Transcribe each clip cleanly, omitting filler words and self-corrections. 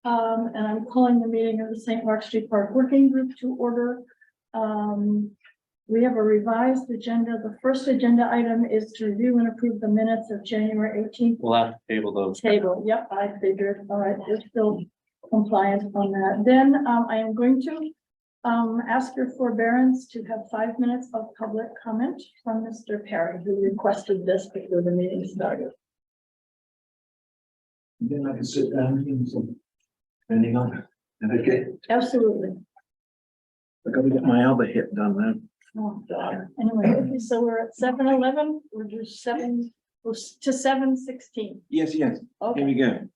And I'm calling the meeting of the St. Mark Street Park Working Group to order. We have a revised agenda. The first agenda item is to review and approve the minutes of January 18th. We'll have to table those. Table, yep, I figured. All right, we're still compliant on that. Then I am going to ask your forbearance to have 5 minutes of public comment from Mr. Perry, who requested this before the meeting started. Then I can sit down and some depending on it. Okay, Absolutely. I got to get my other hip done now. Oh, God. Anyway, okay, so we're at 7:11. We're just to 7:16. Yes, here Okay. we go.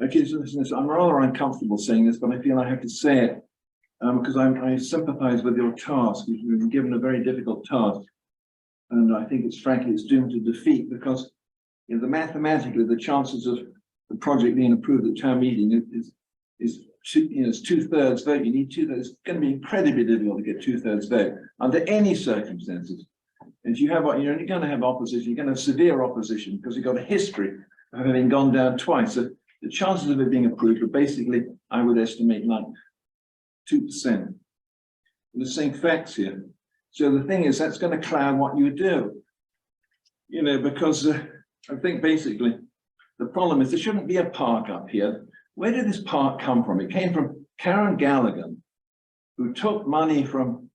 Okay, so listen, I'm rather uncomfortable saying this, but I feel I have to say it because I sympathize with your task. You've been given a very difficult task, and I think it's doomed to defeat because mathematically the chances of the project being approved at town meeting is it's 2/3 vote. You need 2/3. It's going to be incredibly difficult to get 2/3 vote under any circumstances. And if you have, you're only going to have opposition. You're going to have severe opposition because you've got a history of having gone down twice. So the chances of it being approved are basically, I would estimate, like 2%. The same facts here. So the thing is, that's going to cloud what you do. Because I think basically the problem is there shouldn't be a park up here. Where did this park come from? It came from Karen Gallagher, who took money from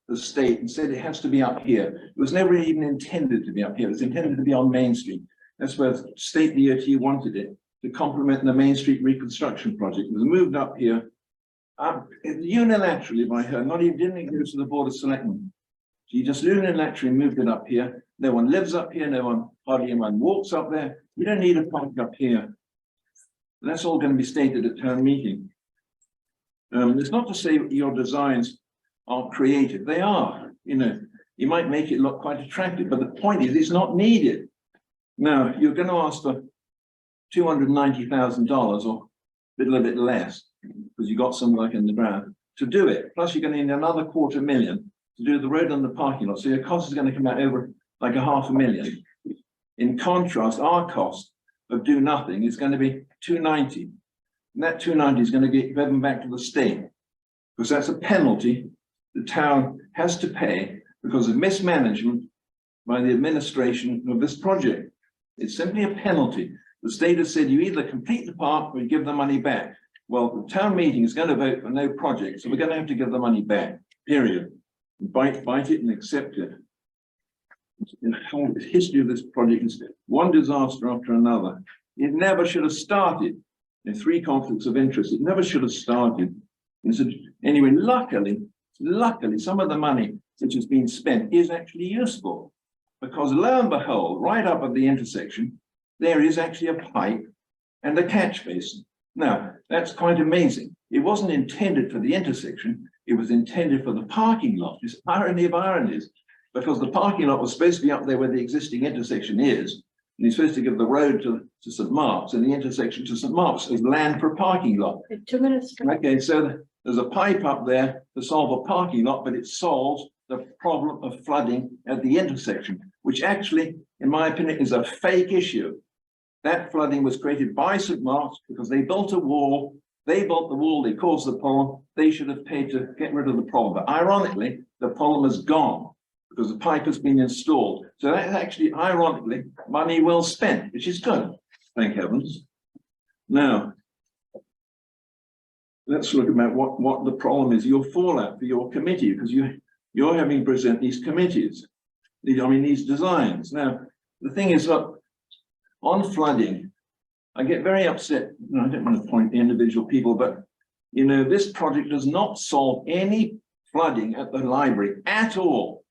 the state and said it has to be up here. It was never even intended to be up here. It was intended to be on Main Street. That's where the state DOT wanted it to complement the Main Street reconstruction project. It was moved up here unilaterally by her, didn't go to the Board of Selectmen. She just unilaterally moved it up here. No one lives up here. Hardly anyone walks up there. You don't need a park up here. That's all going to be stated at town meeting. It's not to say your designs are creative. They are, you might make it look quite attractive, but the point is it's not needed. Now, you're going to ask for $290,000 or a little bit less because you got some work in the ground to do it. Plus, you're going to need another $250,000 to do the road and the parking lot. So your cost is going to come out over like $500,000. In contrast, our cost of do nothing is going to be $290,000. And that $290,000 is going to get given back to the state because that's a penalty the town has to pay because of mismanagement by the administration of this project. It's simply a penalty. The state has said you either complete the park or you give the money back. Well, the town meeting is going to vote for no project, so we're going to have to give the money back, period. Bite it and accept it. The whole history of this project is one disaster after another. It never should have started. There are 3 conflicts of interest. It never should have started. And so, anyway, luckily, some of the money which has been spent is actually useful because lo and behold, right up at the intersection, there is actually a pipe and a catch basin. Now, that's quite amazing. It wasn't intended for the intersection. It was intended for the parking lot. It's irony of ironies, because the parking lot was supposed to be up there where the existing intersection is. And you're supposed to give the road to St. Mark's and the intersection to St. Mark's as land for a parking lot. 2 minutes. Okay, so there's a pipe up there to solve a parking lot, but it solves the problem of flooding at the intersection, which actually, in my opinion, is a fake issue. That flooding was created by St. Mark's because they built a wall. They built the wall, they caused the problem. They should have paid to get rid of the problem. But ironically, the problem is gone because the pipe has been installed. So that's actually, ironically, money well spent, which is good, thank heavens. Now, let's look about what the problem is, your fallout for your committee, because you're having to present these committees, these designs. Now, the thing is, look, on flooding, I get very upset. I don't want to point to individual people, but this project does not solve any flooding at the library at all.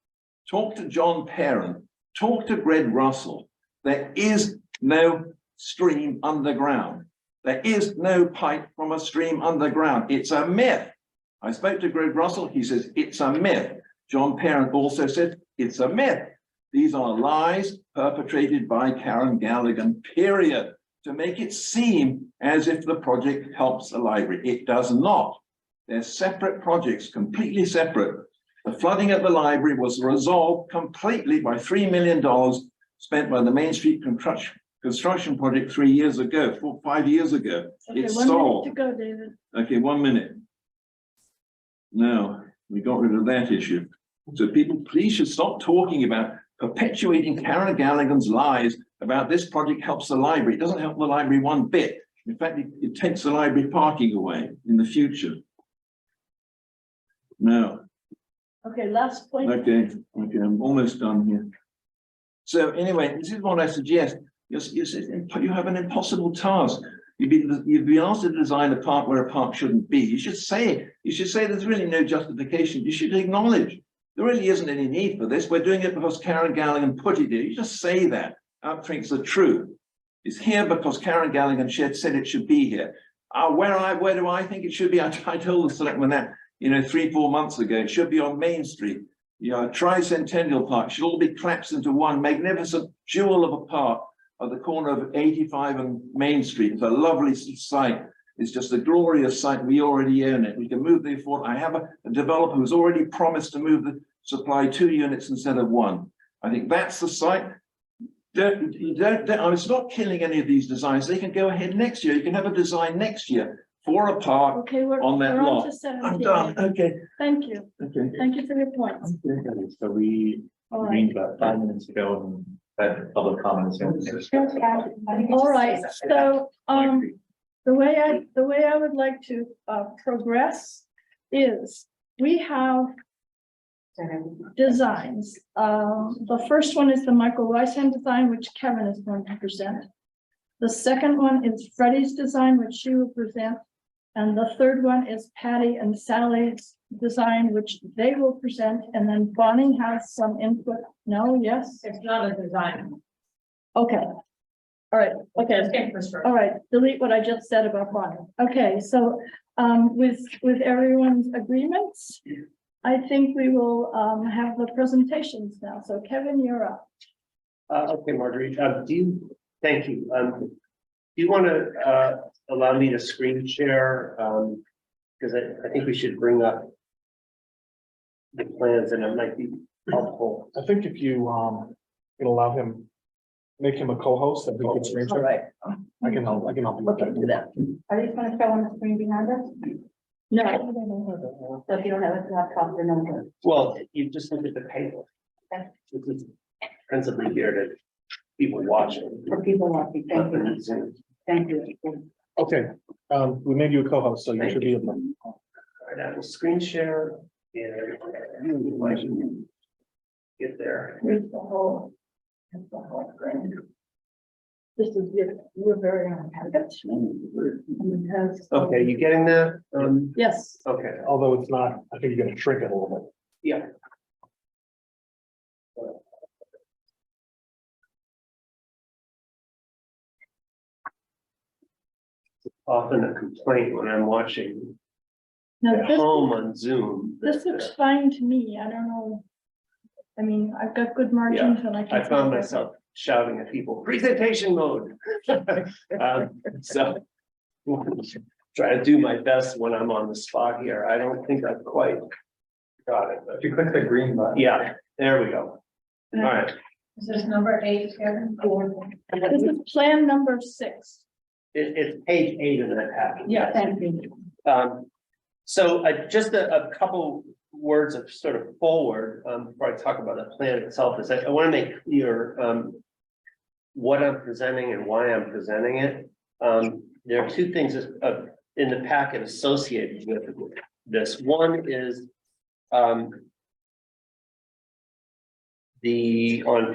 Talk to John Parent, talk to Greg Russell. There is no stream underground. There is no pipe from a stream underground. It's a myth. I spoke to Greg Russell. He says it's a myth. John Parent also said it's a myth. These are lies perpetrated by Karen Gallagher, period, to make it seem as if the project helps the library. It does not. They're separate projects, completely separate. The flooding at the library was resolved completely by $3 million spent by the Main Street construction project 3 years ago, 5 years ago. Okay, It's 1 minute solved. to go, David. Okay, 1 minute. Now, we got rid of that issue. So people, please should stop talking about perpetuating Karen Gallagher's lies about this project helps the library. It doesn't help the library one bit. In fact, it takes the library parking away in the future. No. Okay, last point. Okay, I'm almost done here. So anyway, this is what I suggest. You have an impossible task. You've been asked to design a park where a park shouldn't be. You should say there's really no justification. You should acknowledge there really isn't any need for this. We're doing it because Karen Gallagher put it here. You just say that. Outdrinks the truth. It's here because Karen Gallagher said it should be here. Where do I think it should be? I told the selectmen that, 3-4 months ago. It should be on Main Street. Tricentennial Park should all be collapsed into one magnificent jewel of a park at the corner of 85 and Main Street. It's a lovely site. It's just a glorious site. We already own it. We can move the afford. I have a developer who's already promised to move the supply 2 units instead of 1. I think that's the site. It's not killing any of these designs. They can go ahead next year. You can have a design next year for a park Okay, we're on that we're on lot. to 17. I'm done. Okay. Thank you. Okay. Thank you for your points. So we All right. convened about 5 minutes ago and had public comments. All right, so, the way I would like to, progress is we have designs. The first one is the Michael Weishand design, which Kevin is going to present. The second one is Freddie's design, which she will present. And the third one is Patty and Sally's design, which they will present. And then Bonnie has some input. No, yes? It's not a design. Okay. All right, okay. Infrastructure. All right, delete what I just said about Bonnie. Okay, so with everyone's agreements, I think we will have the presentations now. So Kevin, you're up. Okay, Marjorie, thank you. Do you want to allow me to screen share? Because I think we should bring up the plans and it might be helpful. I think if you can allow him, make him a co-host and we can screen share. right. I can help you with Okay, do that. Are these gonna show on the screen behind us? No, So if you don't have a laptop, they're not good. Well, you just look at the paper. This is principally geared at people watching. For people watching, thank you, Zoom. thank you. Okay, we made you a co-host, so you should be able to. All right, I will screen share and get there. here's the whole. here's the whole thing. This is your very own packet. And it has- Okay, you getting that? Yes, Okay, Although it's not, I think you're gonna shrink it a little yeah. Often a complaint when I'm watching now at home on Zoom. this looks fine to me. I don't know. I mean, I've got good margins and I can. I found myself shouting at people, presentation mode. So try to do my best when I'm on the spot here. I don't think I've quite got it, but bit. If you click the green button. yeah, there we go. All right, Is this number 8, Kevin? This is plan number 6. it's page 8 in that package. Yeah, thank you. So just a couple words of sort of forward before I talk about the plan itself is I want to make clear what I'm presenting and why I'm presenting it. There are two things in the packet associated with this. One is on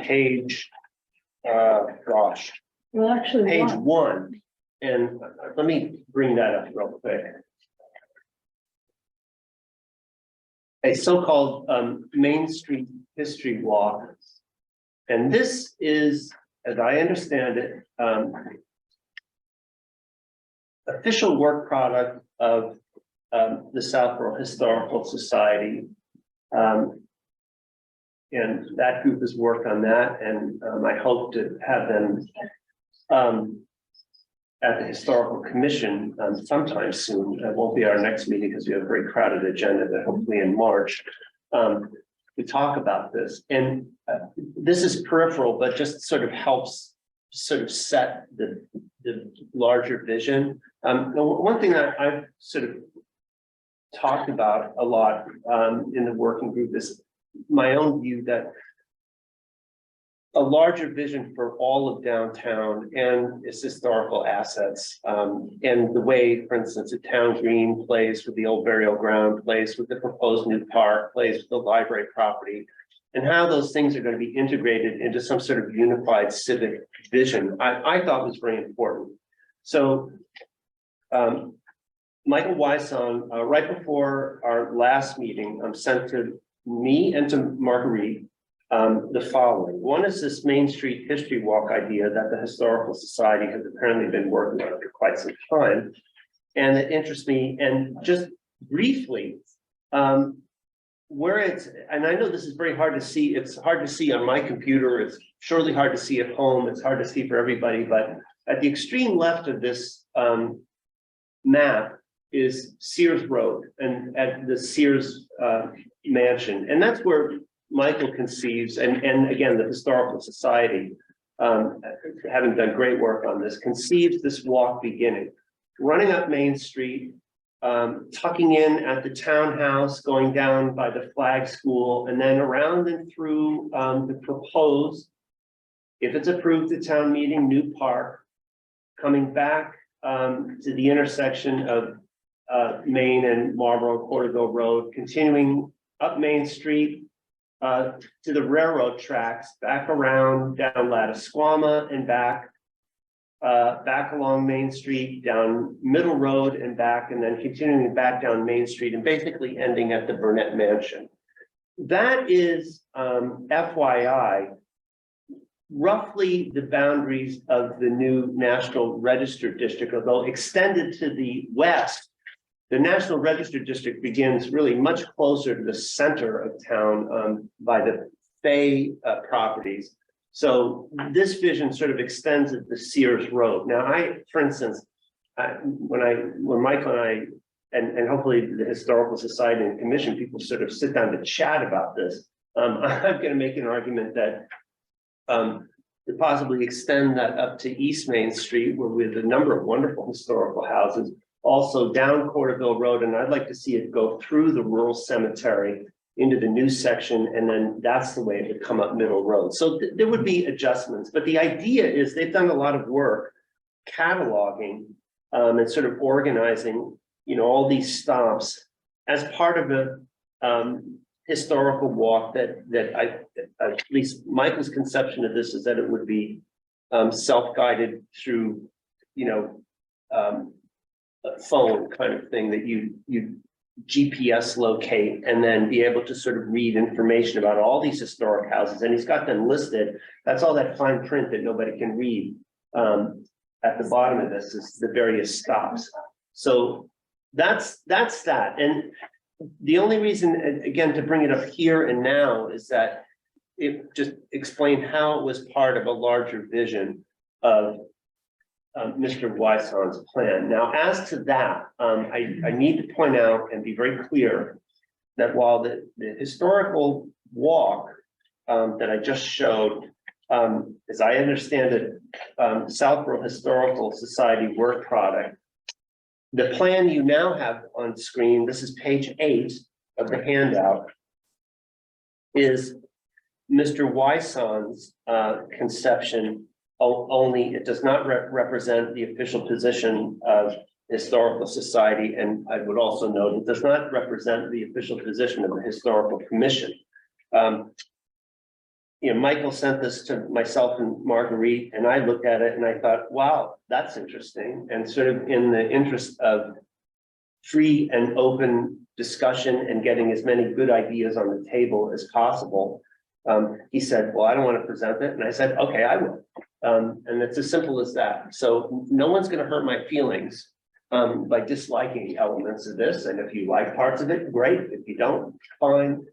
page Well, actually, page one. 1, and let me bring that up real quick. A so-called Main Street history walk. And this is, as I understand it, official work product of the Southborough Historical Society. And that group has worked on that, and I hope to have them at the Historical Commission sometime soon. It won't be our next meeting because we have a very crowded agenda, but hopefully in March. We talk about this, and this is peripheral, but just sort of helps sort of set the larger vision. One thing that I've sort of talked about a lot in the working group is my own view that a larger vision for all of downtown and its historical assets, and the way, for instance, the town green plays with the old burial ground, plays with the proposed new park, plays with the library property, and how those things are going to be integrated into some sort of unified civic vision, I thought was very important. So Michael Wison, right before our last meeting, sent to me and to Marguerite the following. One is this Main Street History Walk idea that the Historical Society has apparently been working on for quite some time. And it interests me, and just briefly, where it's, and I know this is very hard to see, it's hard to see on my computer, it's surely hard to see at home, it's hard to see for everybody, but at the extreme left of this map is Sears Road and at the Sears mansion. And that's where Michael conceives, and again, the Historical Society, having done great work on this, conceives this walk beginning, running up Main Street, tucking in at the townhouse, going down by the flag school, and then around and through the proposed, if it's approved at town meeting, new park, coming back to the intersection of Main and Marlboro Corderville Road, continuing up Main Street to the railroad tracks, back around down Lattisquama and back along Main Street, down Middle Road and back, and then continuing back down Main Street and basically ending at the Burnett Mansion. That is, FYI, roughly the boundaries of the new National Register District, although extended to the west. The National Register District begins really much closer to the center of town by the Fay properties. So this vision sort of extends at the Sears Road. Now, for instance, when Michael and I, and hopefully the Historical Society and Commission people sort of sit down to chat about this, I'm going to make an argument that to possibly extend that up to East Main Street, where we have a number of wonderful historical houses, also down Corderville Road, and I'd like to see it go through the rural cemetery into the new section, and then that's the way it would come up Middle Road. So there would be adjustments, but the idea is they've done a lot of work cataloging and sort of organizing, all these stops as part of a historical walk that at least Michael's conception of this is that it would be self-guided through, a phone kind of thing that you GPS locate and then be able to sort of read information about all these historic houses. And he's got them listed. That's all that fine print that nobody can read. At the bottom of this is the various stops. So that's that. And the only reason, again, to bring it up here and now is that it just explained how it was part of a larger vision of Mr. Wison's plan. Now, as to that, I need to point out and be very clear that while the historical walk that I just showed, as I understand it, Southborough Historical Society work product, the plan you now have on screen, this is page 8 of the handout, is Mr. Wison's conception. Only it does not represent the official position of Historical Society, and I would also note it does not represent the official position of the Historical Commission. Michael sent this to myself and Marguerite, and I looked at it and I thought, wow, that's interesting. And sort of in the interest of free and open discussion and getting as many good ideas on the table as possible, he said, well, I don't want to present it. And I said, okay, I will. And it's as simple as that. So no one's going to hurt my feelings by disliking elements of this. And if you like parts of it, great. If you don't, fine.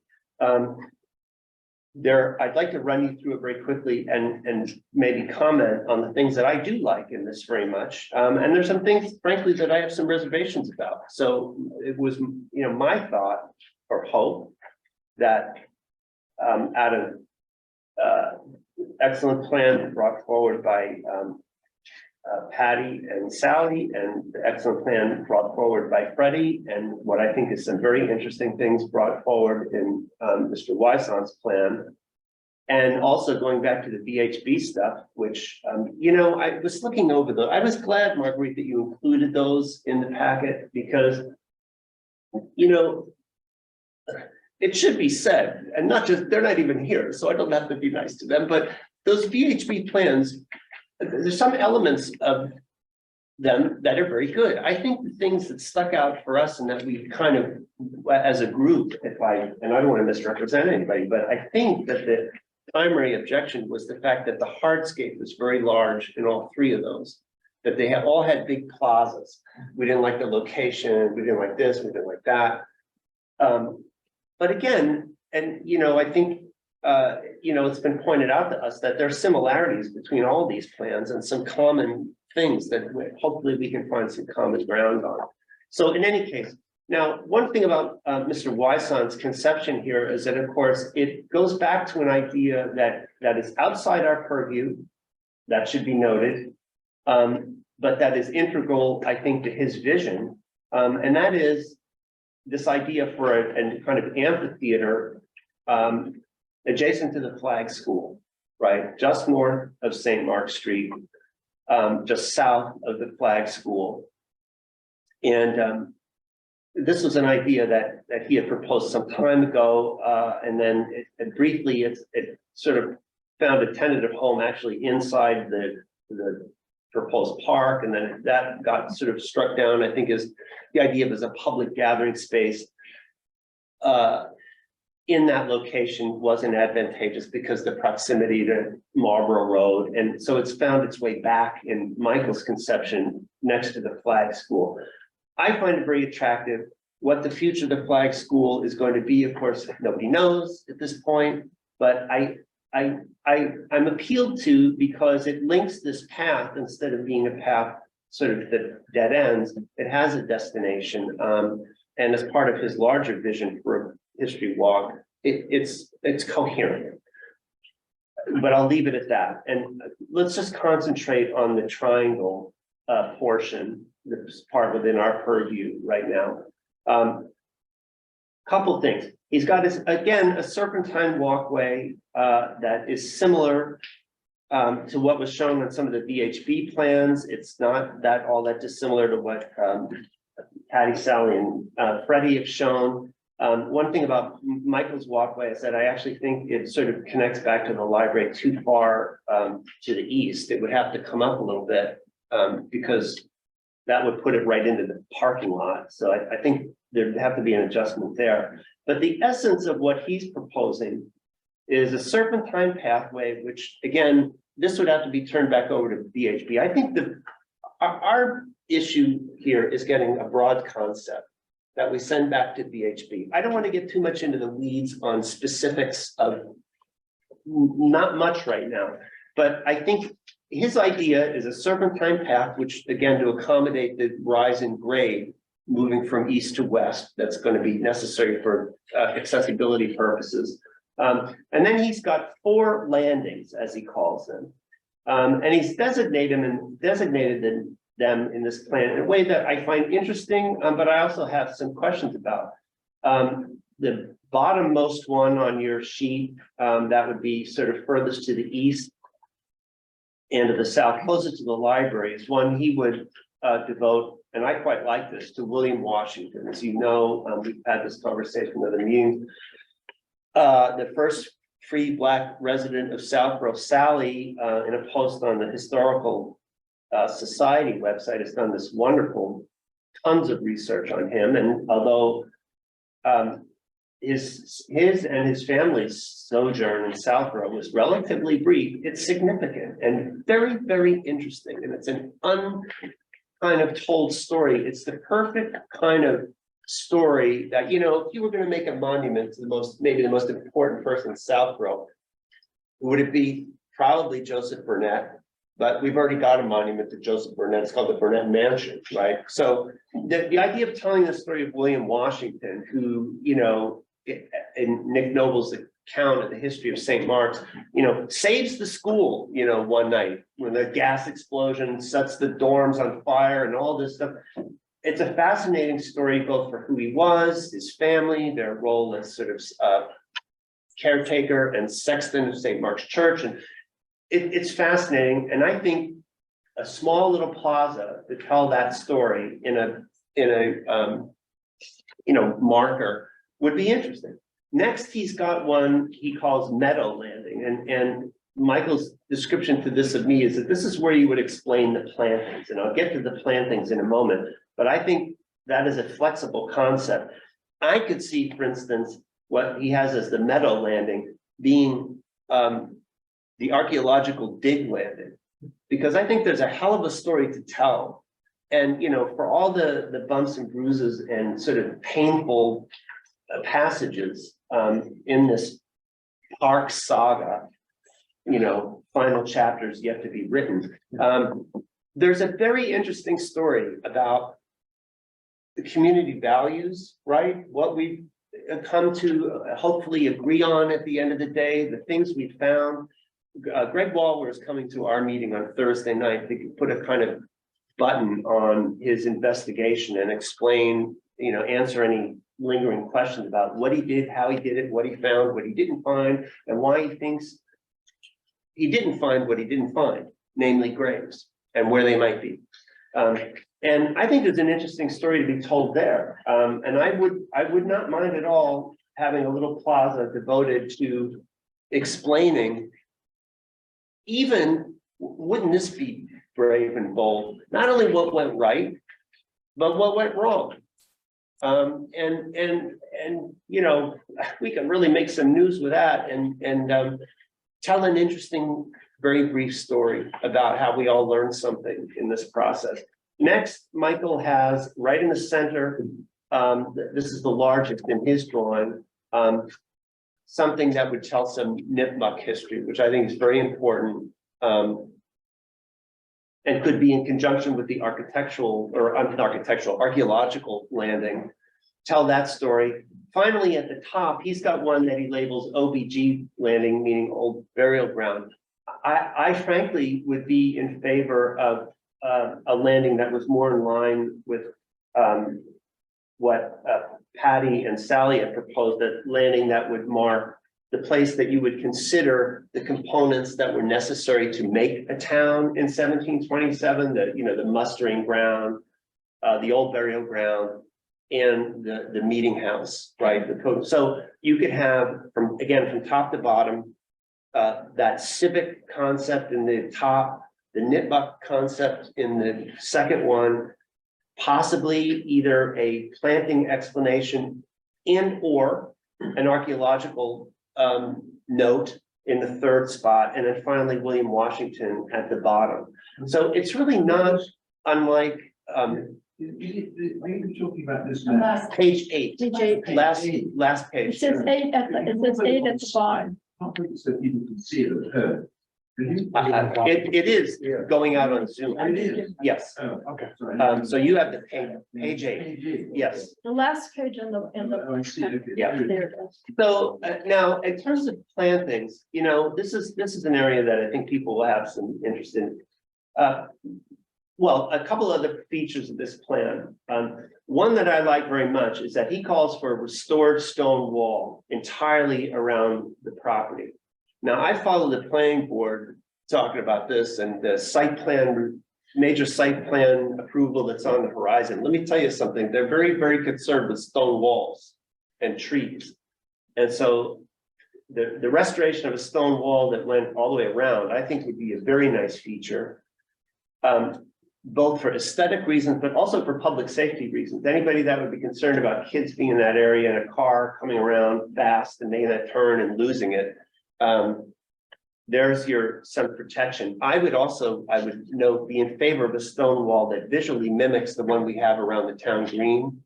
I'd like to run you through it very quickly and maybe comment on the things that I do like in this very much. And there's some things, frankly, that I have some reservations about. So it was, my thought or hope that out of excellent plan brought forward by Patty and Sally, and the excellent plan brought forward by Freddie, and what I think is some very interesting things brought forward in Mr. Wyson's plan. And also going back to the VHB stuff, which, you know, I was looking over I was glad, Marguerite, that you included those in the packet, because, you know, it should be said, and not just, they're not even here, so I don't have to be nice to them, but those VHB plans, there's some elements of them that are very good. I think the things that stuck out for us and that we kind of, as a group, and I don't want to misrepresent anybody, but I think that the primary objection was the fact that the hardscape was very large in all three of those, that they all had big plazas. We didn't like the location, we didn't like this, we didn't like that. But again, and you know, I think you know, it's been pointed out to us that there are similarities between all these plans and some common things that hopefully we can find some common ground on. So in any case, now, one thing about Mr. Wyson's conception here is that, of course, it goes back to an idea that is outside our purview, that should be noted, but that is integral, I think, to his vision, and that is this idea for a kind of amphitheater adjacent to the Flag School, right, just north of St. Mark's Street, just south of the Flag School, and this was an idea that he had proposed some time ago, and then it briefly it sort of found a tentative home actually inside the proposed park, and then that got sort of struck down. I think is the idea of as a public gathering space in that location wasn't advantageous because the proximity to Marlborough Road, and so it's found its way back in Michael's conception next to the Flag School. I find it very attractive. What the future of the Flag School is going to be, of course, nobody knows at this point, but I'm appealed to because it links this path instead of being a path sort of that dead ends. It has a destination, and as part of his larger vision for a history walk, it's coherent. But I'll leave it at that, and let's just concentrate on the triangle portion. This part within our purview right now. Couple things. He's got his, again, a serpentine walkway that is similar to what was shown on some of the VHB plans. It's not that all that dissimilar to what Patty, Sally, and Freddie have shown. One thing about Michael's walkway is that I actually think it sort of connects back to the library too far to the east. It would have to come up a little bit because that would put it right into the parking lot. So I think there'd have to be an adjustment there. But the essence of what he's proposing is a serpentine pathway, which again, this would have to be turned back over to VHB. I think our issue here is getting a broad concept that we send back to VHB. I don't want to get too much into the weeds on specifics of not much right now, but I think his idea is a serpentine path, which again, to accommodate the rise in grade, moving from east to west, that's going to be necessary for accessibility purposes. And then he's got 4 landings, as he calls them. And he's designated them in this plan in a way that I find interesting, but I also have some questions about. The bottommost one on your sheet, that would be sort of furthest to the east and to the south, closest to the library, is one he would devote, and I quite like this, to William Washington. As you know, we've had this conversation with the meeting. The first free Black resident of Southborough, Sally, in a post on the Historical Society website, has done this wonderful, tons of research on him. And although his and his family's sojourn in Southborough was relatively brief, it's significant and very, very interesting. And it's an kind of told story. It's the perfect kind of story that, you know, if you were going to make a monument to maybe the most important person in Southborough, would it be probably Joseph Burnett? But we've already got a monument to Joseph Burnett. It's called the Burnett Mansion, right? So the idea of telling the story of William Washington, who, you know, in Nick Noble's account of the history of St. Mark's, saves the school, one night when the gas explosion sets the dorms on fire and all this stuff. It's a fascinating story, both for who he was, his family, their role as sort of caretaker and sexton of St. Mark's Church. And it's fascinating. And I think a small little plaza to tell that story in a marker would be interesting. Next, he's got one he calls Meadow Landing, and Michael's description to this of me is that this is where you would explain the plantings, and I'll get to the plantings in a moment, but I think that is a flexible concept. I could see, for instance, what he has as the Meadow Landing being the archaeological dig landing, because I think there's a hell of a story to tell. And, for all the bumps and bruises and sort of painful passages in this Park saga, final chapters yet to be written. There's a very interesting story about the community values, right? What we've come to hopefully agree on at the end of the day, the things we found. Greg Waller is coming to our meeting on Thursday night to put a kind of button on his investigation and explain, answer any lingering questions about what he did, how he did it, what he found, what he didn't find, and why he thinks he didn't find what he didn't find, namely graves and where they might be. And I think there's an interesting story to be told there. And I would not mind at all having a little plaza devoted to explaining, even, wouldn't this be brave and bold, not only what went right, but what went wrong. We can really make some news with that and tell an interesting, very brief story about how we all learned something in this process. Next, Michael has right in the center, this is the largest in his drawing, something that would tell some Nipmuc history, which I think is very important. And could be in conjunction with the archaeological landing, tell that story. Finally, at the top, he's got one that he labels OBG landing, meaning old burial ground. I frankly would be in favor of a landing that was more in line with what Patty and Sally had proposed, a landing that would mark the place that you would consider the components that were necessary to make a town in 1727, the mustering ground, the old burial ground, and the meeting house, right? So you could have from top to bottom, that civic concept in the top, the Nipmuc concept in the second one, possibly either a planting explanation and or an archaeological note in the third spot, and then finally William Washington at the bottom. So it's really not unlike Are you talking about this now? Last page 8, DJ, last page. it says 8 at the bottom. I thought you said people could see it or heard. Did you? It is going out on Zoom. It is. Yes. Oh, Okay. sorry. So you have the page 8. Page eight. Yes. The last page in the, Oh, I see. Okay. Yeah. there it is. So now, in terms of plantings, this is an area that I think people will have some interest in. Well, a couple other features of this plan. One that I like very much is that he calls for a restored stone wall entirely around the property. Now, I follow the planning board talking about this and the site plan, major site plan approval that's on the horizon. Let me tell you something. They're very, very concerned with stone walls and trees. And so the restoration of a stone wall that went all the way around, I think would be a very nice feature. Both for aesthetic reasons, but also for public safety reasons. Anybody that would be concerned about kids being in that area and a car coming around fast and making that turn and losing it, there's some protection. I would note, be in favor of a stone wall that visually mimics the one we have around the town green.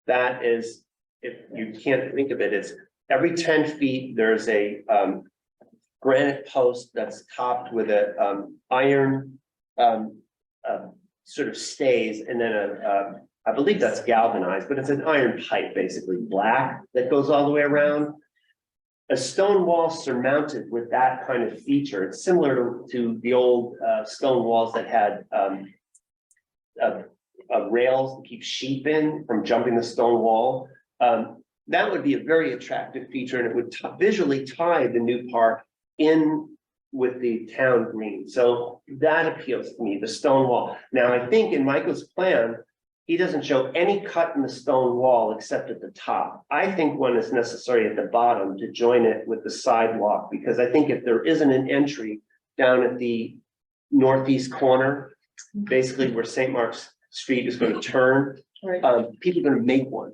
That is, if you can't think of it, it's every 10 feet, there's a granite post that's topped with a iron sort of stays, and then I believe that's galvanized, but it's an iron pipe, basically black, that goes all the way around. a stone wall surmounted with that kind of feature. It's similar to the old stone walls that had rails to keep sheep in from jumping the stone wall. That would be a very attractive feature, and it would visually tie the new park in with the town green. So that appeals to me, the stone wall. Now, I think in Michael's plan, he doesn't show any cut in the stone wall except at the top. I think one is necessary at the bottom to join it with the sidewalk, because I think if there isn't an entry down at the northeast corner, basically where St. Mark's Street is going to turn, Right. people are going to make one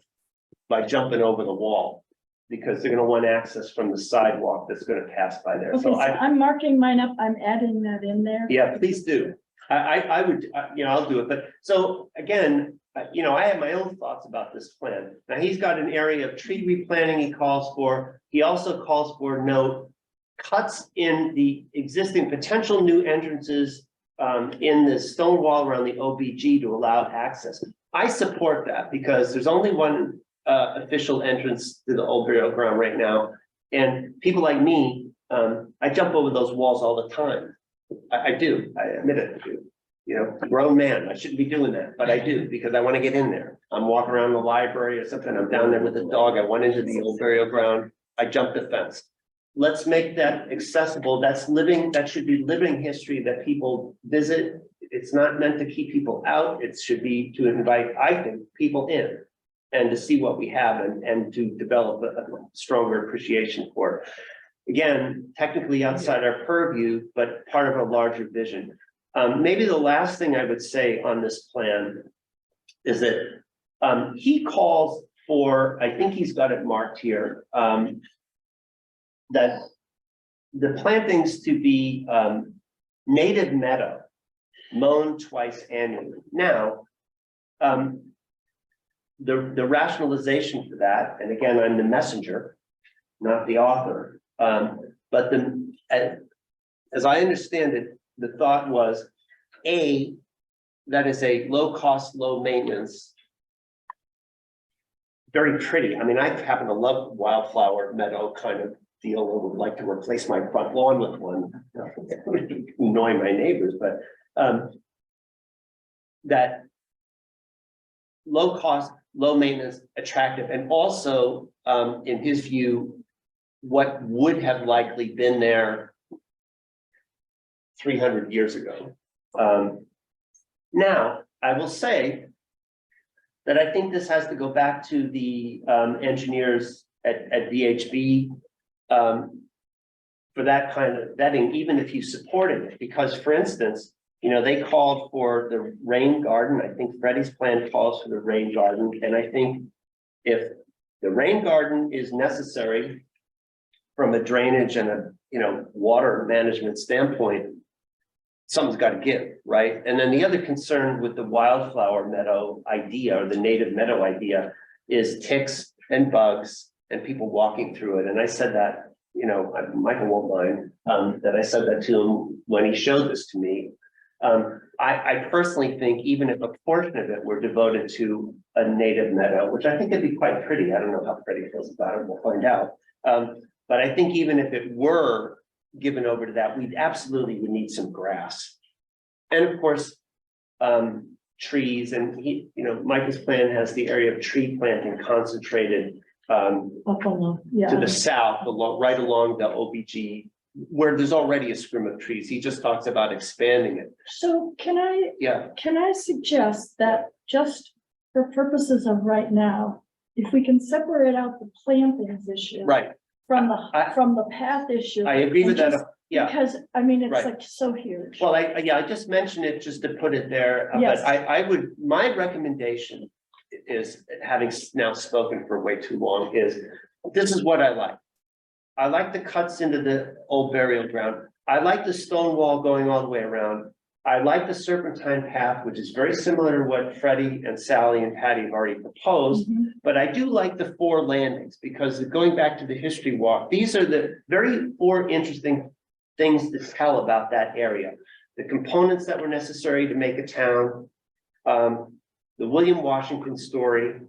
by jumping over the wall, because they're going to want access from the sidewalk that's going to pass by there. Okay, So so I, I'm marking mine up. I'm adding that in there. yeah, please do. I would, you know, I'll do it. But so again, you know, I have my own thoughts about this plan. Now, he's got an area of tree replanting he calls for. He also calls for note cuts in the existing potential new entrances in the stone wall around the OBG to allow access. I support that because there's only one official entrance to the old burial ground right now. And people like me, I jump over those walls all the time. I do, I admit it, I do. You know, grown man, I shouldn't be doing that, but I do because I want to get in there. I'm walking around the library or something, I'm down there with the dog, I went into the old burial ground, I jumped the fence. Let's make that accessible. That's living, that should be living history that people visit. It's not meant to keep people out. It should be to invite, I think, people in and to see what we have and to develop a stronger appreciation for it. Again, technically outside our purview, but part of a larger vision. Maybe the last thing I would say on this plan is that he calls for, I think he's got it marked here, that the plantings to be native meadow, mown twice annually. Now, the rationalization for that, and again, I'm the messenger, not the author, but as I understand it, the thought was, that is a low cost, low maintenance, very pretty. I mean, I happen to love wildflower meadow kind of deal, or would like to replace my front lawn with one, annoying my neighbors, but that low cost, low maintenance, attractive, and also in his view, what would have likely been there 300 years ago. Now, I will say that I think this has to go back to the engineers at VHB for that kind of vetting, even if you supported it, because for instance, you know, they called for the rain garden. I think Freddie's plan calls for the rain garden. And I think if the rain garden is necessary from a drainage and a, you know, water management standpoint, something's got to give, right? And then the other concern with the wildflower meadow idea, or the native meadow idea, is ticks and bugs and people walking through it. And I said that, you know, Michael won't mind that I said that to him when he showed this to me. I personally think even if a portion of it were devoted to a native meadow, which I think would be quite pretty, I don't know how Freddie feels about it, we'll find out. But I think even if it were given over to that, we absolutely would need some grass. And of course, trees, and he, you know, Michael's plan has the area of tree planting concentrated to Yeah, the south, right along the OBG, where there's already a scrim of trees. He just talks about expanding it. so can Yeah, I suggest that just for purposes of right now, if we can separate out the plantings issue. right. From I- the path issue. I agree with and that. just- Yeah. Because, I mean, it's Right. like so huge. Well, I just mentioned it just to put it there, Yes. but I would, my recommendation is, having now spoken for way too long, is this is what I like. I like the cuts into the old burial ground. I like the stone wall going all the way around. I like the serpentine path, which is very similar to what Freddie and Sally and Patty have already proposed. Mhm. But I do like the 4 landings, because going back to the history walk, these are the very 4 interesting things to tell about that area. The components that were necessary to make a town, the William Washington story,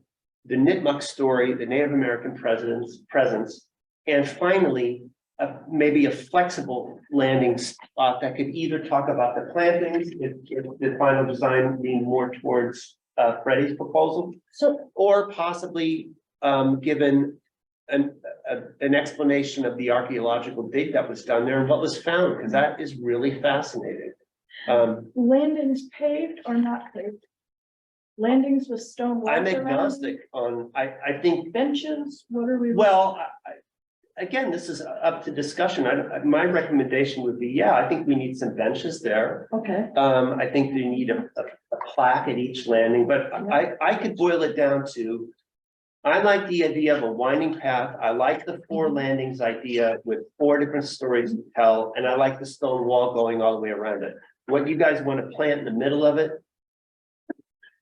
the Nipmuc story, the Native American presence, And finally, maybe a flexible landing spot that could either talk about the plantings, if the final design lean more towards Freddie's proposal, So, or possibly given an explanation of the archaeological dig that was done there and what was found, because that is really fascinating. landings paved or not paved? Landings with stone walls I'm around, agnostic on, I think, benches, what are we? well, again, this is up to discussion. My recommendation would be, yeah, I think we need some benches there. Okay, I think they need a plaque at each landing, but I could boil it down to. I like the idea of a winding path. I like the 4 landings idea with 4 different stories to tell, and I like the stone wall going all the way around it. What you guys want to plant in the middle of it,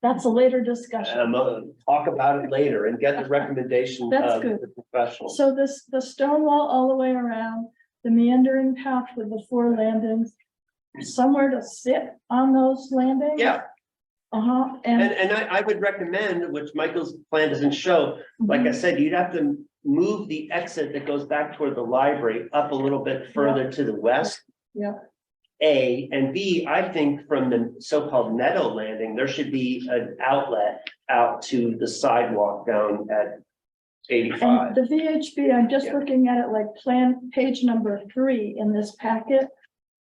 that's a later discussion. talk about it later and get the recommendation That's of good. the professional. So the stone wall all the way around, the meandering path with the 4 landings, somewhere to sit on those landings? Yeah, And and I would recommend, which Michael's plan doesn't show, like I said, you'd have to move the exit that goes back toward the library up a little bit further to the west. Yeah. A, and B, I think from the so-called Meadow Landing, there should be an outlet out to the sidewalk down at 85. And the VHB, I'm just Yeah. looking at it like plan, page number 3 in this packet.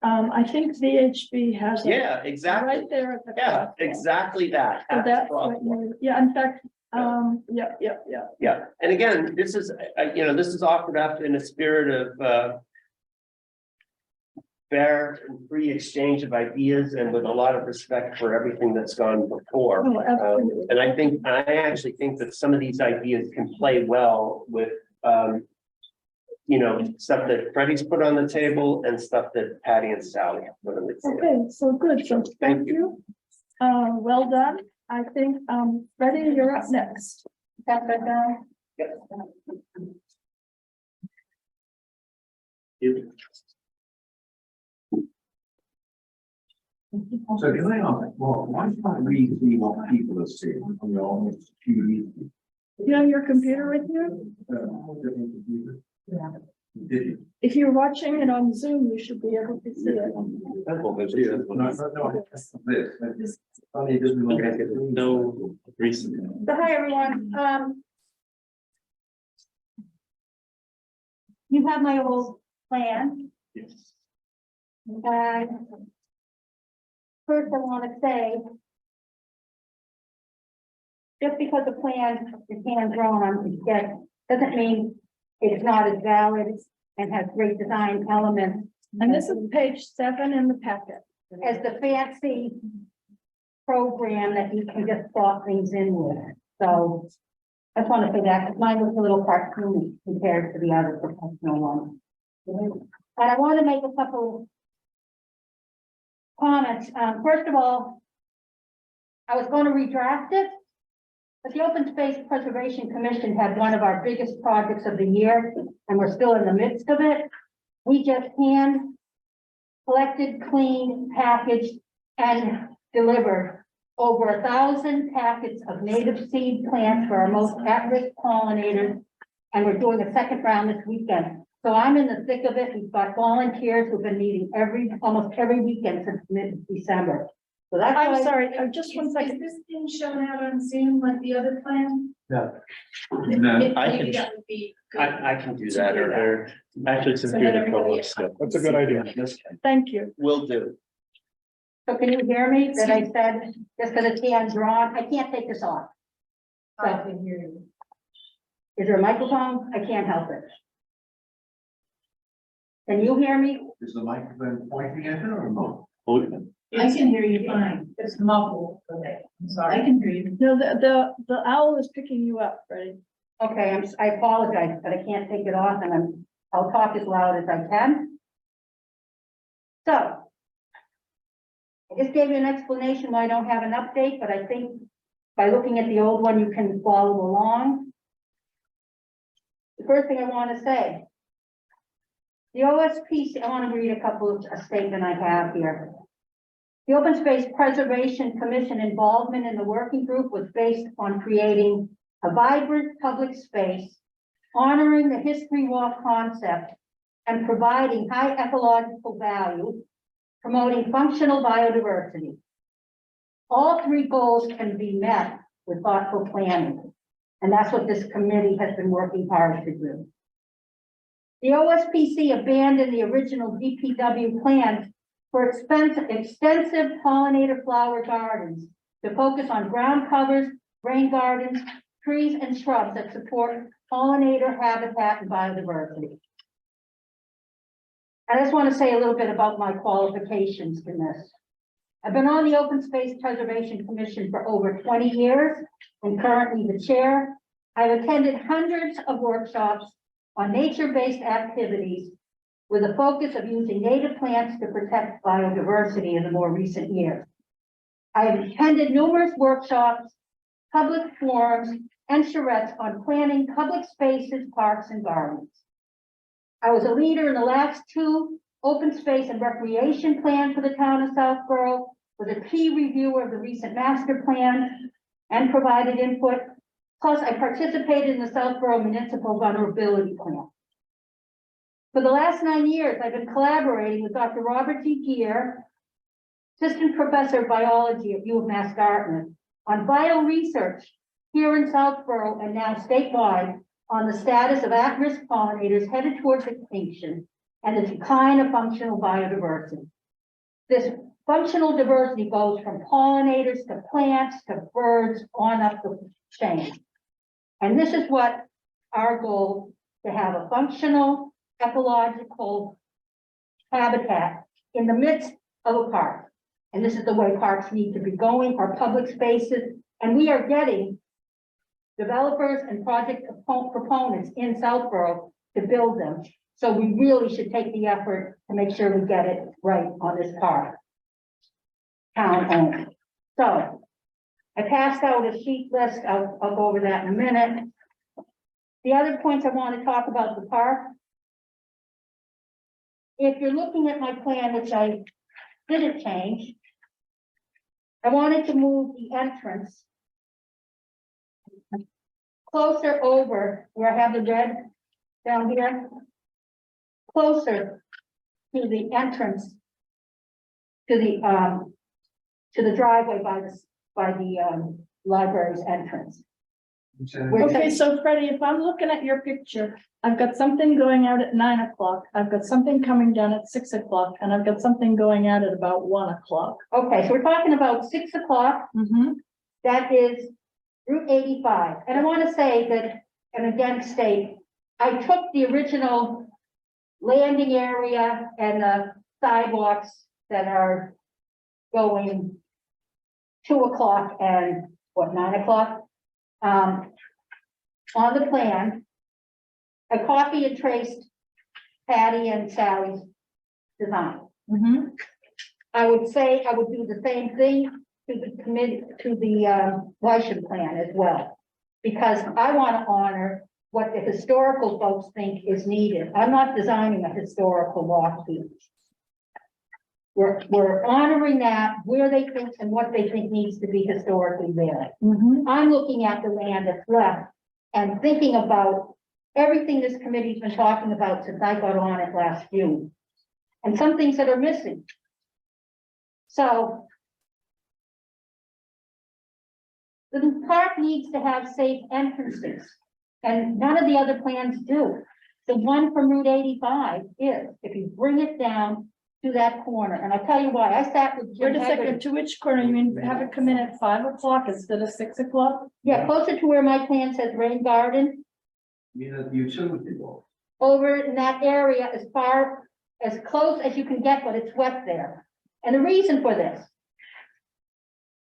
I think VHB has it Yeah, exactly. right there at the. Yeah, crosswalk. exactly that. So at the that's what crosswalk. you, yeah, in fact, yeah. Yeah, and again, this is, this is offered up in a spirit of fair and free exchange of ideas and with a lot of respect for everything that's gone before. Oh, absolutely. And I actually think that some of these ideas can play well with, stuff that Freddie's put on the table and stuff that Patty and Sally have put on the table. Okay, so good, so thank you. Well done. I think, Freddie, you're up next. That's it now. So can I ask, well, why can't we see what people are seeing on your TV? You have your computer with you? Did you? If you're watching it on Zoom, you should be able to see it. No reason. So hi, everyone. You have my old plan. And first I want to say, just because the plan is hand-drawn on the sketch, doesn't mean it's not as valid and has great design elements And this is page 7 in the packet. as the fancy program that you can just plot things in with. So I just want to say that, 'cause mine looks a little cartoony compared to the other professional one. And I want to make a couple comments. First of all, I was going to redraft it, but the Open Space Preservation Commission had one of our biggest projects of the year, and we're still in the midst of it. We just hand collected, cleaned, packaged, and delivered over 1,000 packets of native seed plants for our most at-risk pollinators. And we're doing a second round this weekend. So I'm in the thick of it. We've got volunteers who've been meeting almost every weekend since mid-December. So that's. I'm why- sorry, just one second. Is this being shown out on Zoom like the other plan? No. Maybe that would be good. I can do that, or Actually, since So you're that the everybody- co-host, that's a good idea. Thank you. will do. So can you hear me that I said, just because it's hand drawn, I can't take this off. I can hear you. Is there a microphone? I can't help it. Can you hear me? Is the microphone pointing at it or not? I can hear you fine. It's muffled. Okay, I'm sorry. I can hear you. No, the owl is picking you up, Freddie. Okay, I apologize, but I can't take it off and I'll talk as loud as I can. So. I just gave you an explanation why I don't have an update, but I think by looking at the old one, you can follow along. The first thing I want to say. The OSPC, I want to read a couple of a statement I have here. The Open Space Preservation Commission involvement in the working group was based on creating a vibrant public space honoring the history walk concept, and providing high ecological value, promoting functional biodiversity. All three goals can be met with thoughtful planning, and that's what this committee has been working hard to do. The OSPC abandoned the original DPW plan for extensive pollinator flower gardens to focus on ground covers, rain gardens, trees and shrubs that support pollinator habitat and biodiversity. I just want to say a little bit about my qualifications in this. I've been on the Open Space Preservation Commission for over 20 years and currently the chair. I've attended hundreds of workshops on nature-based activities with a focus of using native plants to protect biodiversity in the more recent years. I have attended numerous workshops, public forums, and charrettes on planning public spaces, parks, and gardens. I was a leader in the last two open space and recreation plans for the town of Southborough, was a key reviewer of the recent master plan, and provided input. Plus, I participated in the Southborough Municipal Vulnerability Plan. For the last 9 years, I've been collaborating with Dr. Robert G. Geer, Assistant Professor of Biology at U of Mass Dartmouth, on vital research here in Southborough and now statewide on the status of at-risk pollinators headed towards extinction and the decline of functional biodiversity. This functional diversity goes from pollinators to plants to birds on up the chain. And this is what our goal, to have a functional ecological habitat in the midst of a park. And this is the way parks need to be going, our public spaces. And we are getting developers and project proponents in Southborough to build them. So we really should take the effort to make sure we get it right on this park. Town owned. So I passed out a sheet list. I'll go over that in a minute. The other points I want to talk about the park. If you're looking at my plan, which I didn't change, I wanted to move the entrance closer over where I have the red down here, closer to the entrance to the driveway by the library's entrance. Okay, so Freddie, if I'm looking at your picture, I've got something going out at 9 o'clock. I've got something coming down at 6 o'clock, and I've got something going out at about 1 o'clock. Okay, so we're talking about 6 o'clock. That is Route 85. And I want to say that, and again state, I took the original landing area and the sidewalks that are going 2 o'clock and 9 o'clock. On the plan, I copied and traced Patty and Sally's design. I would say I would do the same thing to the committee, to the Wysham plan as well, because I want to honor what the historical folks think is needed. I'm not designing a historical walk here. We're honoring that where they think and what they think needs to be historically there. I'm looking at the land that's left and thinking about everything this committee's been talking about since I got on it last June, and some things that are missing. So the park needs to have safe entrances, and none of the other plans do. The one from Route 85 is, if you bring it down to that corner, and I'll tell you why. I sat with Jim Wait a second, Haggard. to which corner? You mean have it come in at 5 o'clock instead of 6 o'clock? Yeah, closer to where my plan says rain garden, Utility wall. over in that area as far, as close as you can get, but it's wet there. And the reason for this,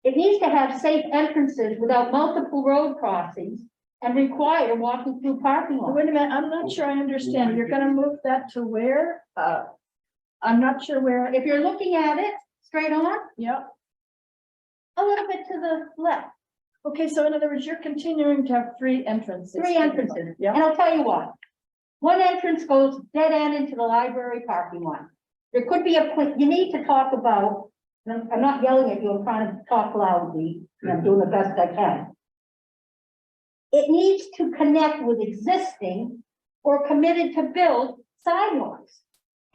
it needs to have safe entrances without multiple road crossings and require walking through parking lots. Wait a minute, I'm not sure I understand. You're gonna move that to where? I'm not sure where. If you're looking at it straight on, Yeah. a little bit to the left, Okay, so in other words, you're continuing to have 3 entrances. 3 entrances. Yeah. And I'll tell you what, one entrance goes dead end into the library parking lot. There could be you need to talk about, and I'm not yelling at you, I'm trying to talk loudly, and I'm doing the best I can. it needs to connect with existing or committed to build sidewalks.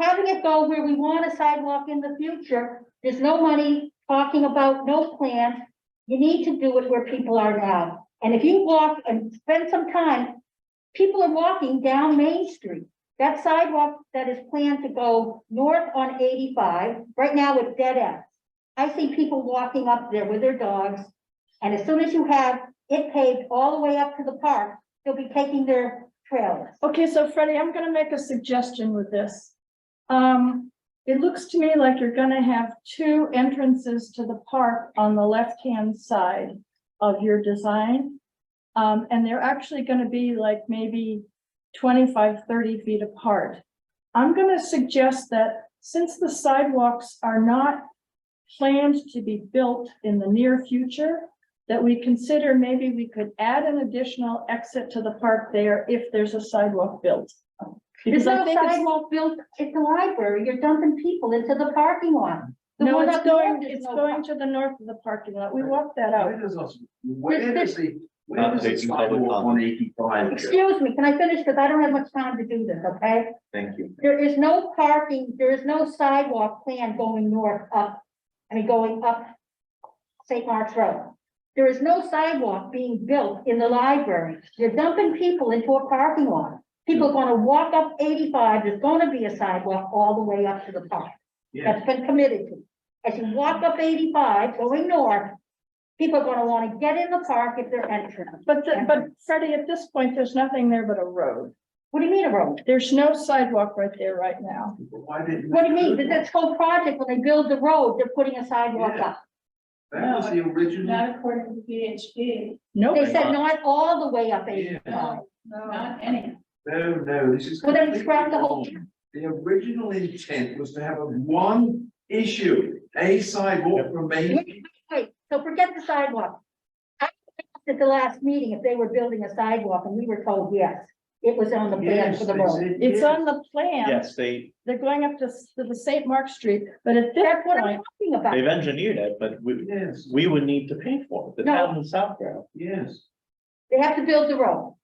Having it go where we want a sidewalk in the future, there's no money, talking about no plans. You need to do it where people are now. And if you walk and spend some time, people are walking down Main Street. That sidewalk that is planned to go north on 85, right now it's dead end. I see people walking up there with their dogs. And as soon as you have it paved all the way up to the park, they'll be taking their trailers. Okay, so Freddie, I'm gonna make a suggestion with this. It looks to me like you're gonna have two entrances to the park on the left-hand side of your design. And they're actually gonna be like maybe 25, 30 feet apart. I'm gonna suggest that since the sidewalks are not planned to be built in the near future, that we consider maybe we could add an additional exit to the park there if there's a sidewalk built. There's Because I no think it's, sidewalk built at the library. You're dumping people into the parking lot. The no, one it's up north, going, there's it's no going to the north of the parking lot. We walked that out. Where does the Taking public sidewalk on comment. 85 go? Excuse me, can I finish? Because I don't have much time to do this, okay? Thank you. There is no parking, there is no sidewalk plan going north up, going up St. Mark's Road. There is no sidewalk being built in the library. You're dumping people into a parking lot. People are gonna walk up 85, there's gonna be a sidewalk all the way up to the park. Yeah, That's been committed to. As you walk up 85 going north, people are gonna wanna get in the park if they're entering. But, but Freddie, at this point, there's nothing there but a road. What do you mean a road? There's no sidewalk right there right now. but why didn't? What do you mean? This whole project, when they build the road, they're putting a sidewalk Yeah. up. That was the original. Not according to VHP, Nope. They said not all the way up 85. not any. No, this is. Well, then scrap the whole. completely wrong. The original intent was to have a one issue, a sidewalk from Main. Wait, so forget the sidewalk. I asked at the last meeting if they were building a sidewalk and we were told yes, it was on the plan Yes, for the they road. said It's yes. on the plan. Yes, they're going up to the St. Mark Street, but at this That's what I'm point, talking about. engineered it, but Yes, we would need to pay for it, the No. town of Southborough. yes. They have to build the road.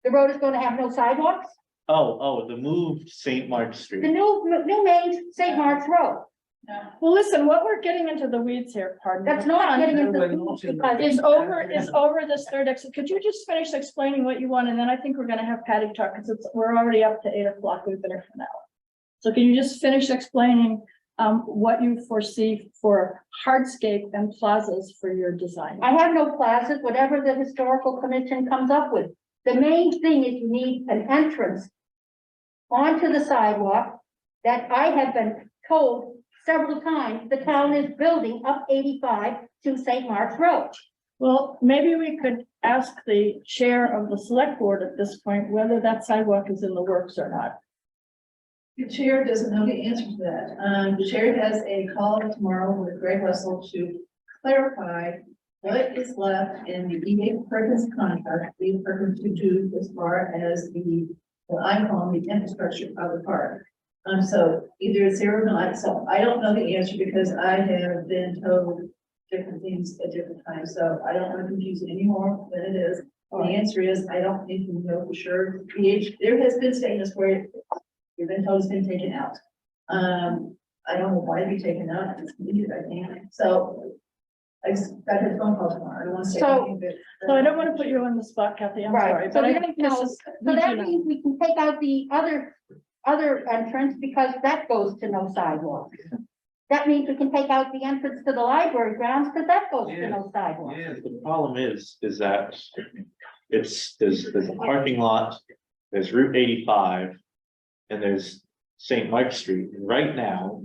The road is gonna have no sidewalks. Oh, the moved St. Mark The Street. new main St. Mark's Road. well, listen, what we're getting into the weeds here, pardon me. That's not getting into No, we're the not in the- because Is over this third exit. Could you just finish explaining what you want? And then I think we're gonna have Patty talk, because we're already up to 8 o'clock. We've been here for an hour. So can you just finish explaining what you foresee for hardscape and plazas for your design? I have no plazas, whatever the historical commission comes up with. The main thing is you need an entrance onto the sidewalk that I have been told several times the town is building up 85 to St. Mark's Road. Well, maybe we could ask the chair of the select board at this point whether that sidewalk is in the works or not. The chair doesn't know the answer to that. The chair has a call tomorrow with Greg Russell to clarify what is left in the E.A. Perkins contract, E.A. Perkins to do as far as what I'm calling the infrastructure of the park. So either it's here or not, so I don't know the answer because I have been told different things at different times, so I don't want to confuse it any more than it is. The answer is, I don't think we know for sure. There has been statements where you've been told it's been taken out. I don't know why it'd be taken out, it's needed, I think, so. I just got his phone call tomorrow, I don't want to say So- anything, but. So I don't want to put you on the spot, Kathy, I'm Right, sorry, so but we I don't think this know. is. So that means we can take out the other entrance because that goes to no sidewalk. That means we can take out the entrance to the library grounds because that goes to no sidewalk. Yeah, The problem is that there's a parking lot, there's Route 85, and there's St. Mark Street. And right now,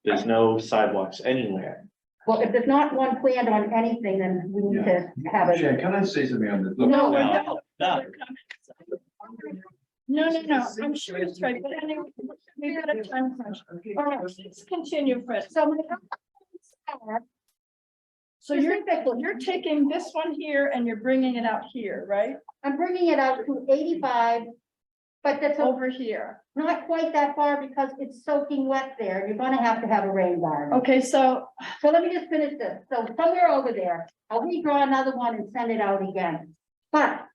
there's no sidewalks anywhere. Well, if there's not one planned on anything, then we need to have it. Chair, can I say something on this? Look, No, No, no. No, I'm sure it's right, but anyway, we've got a time crunch. All right, let's continue, Fred. So my So you're taking this one here and you're bringing it out here, right? I'm bringing it out to 85, but that's Over here. not quite that far because it's soaking wet there. You're gonna have to have a rain garden. Okay, so, So let me just finish this. So somewhere over there, I'll redraw another one and send it out again. But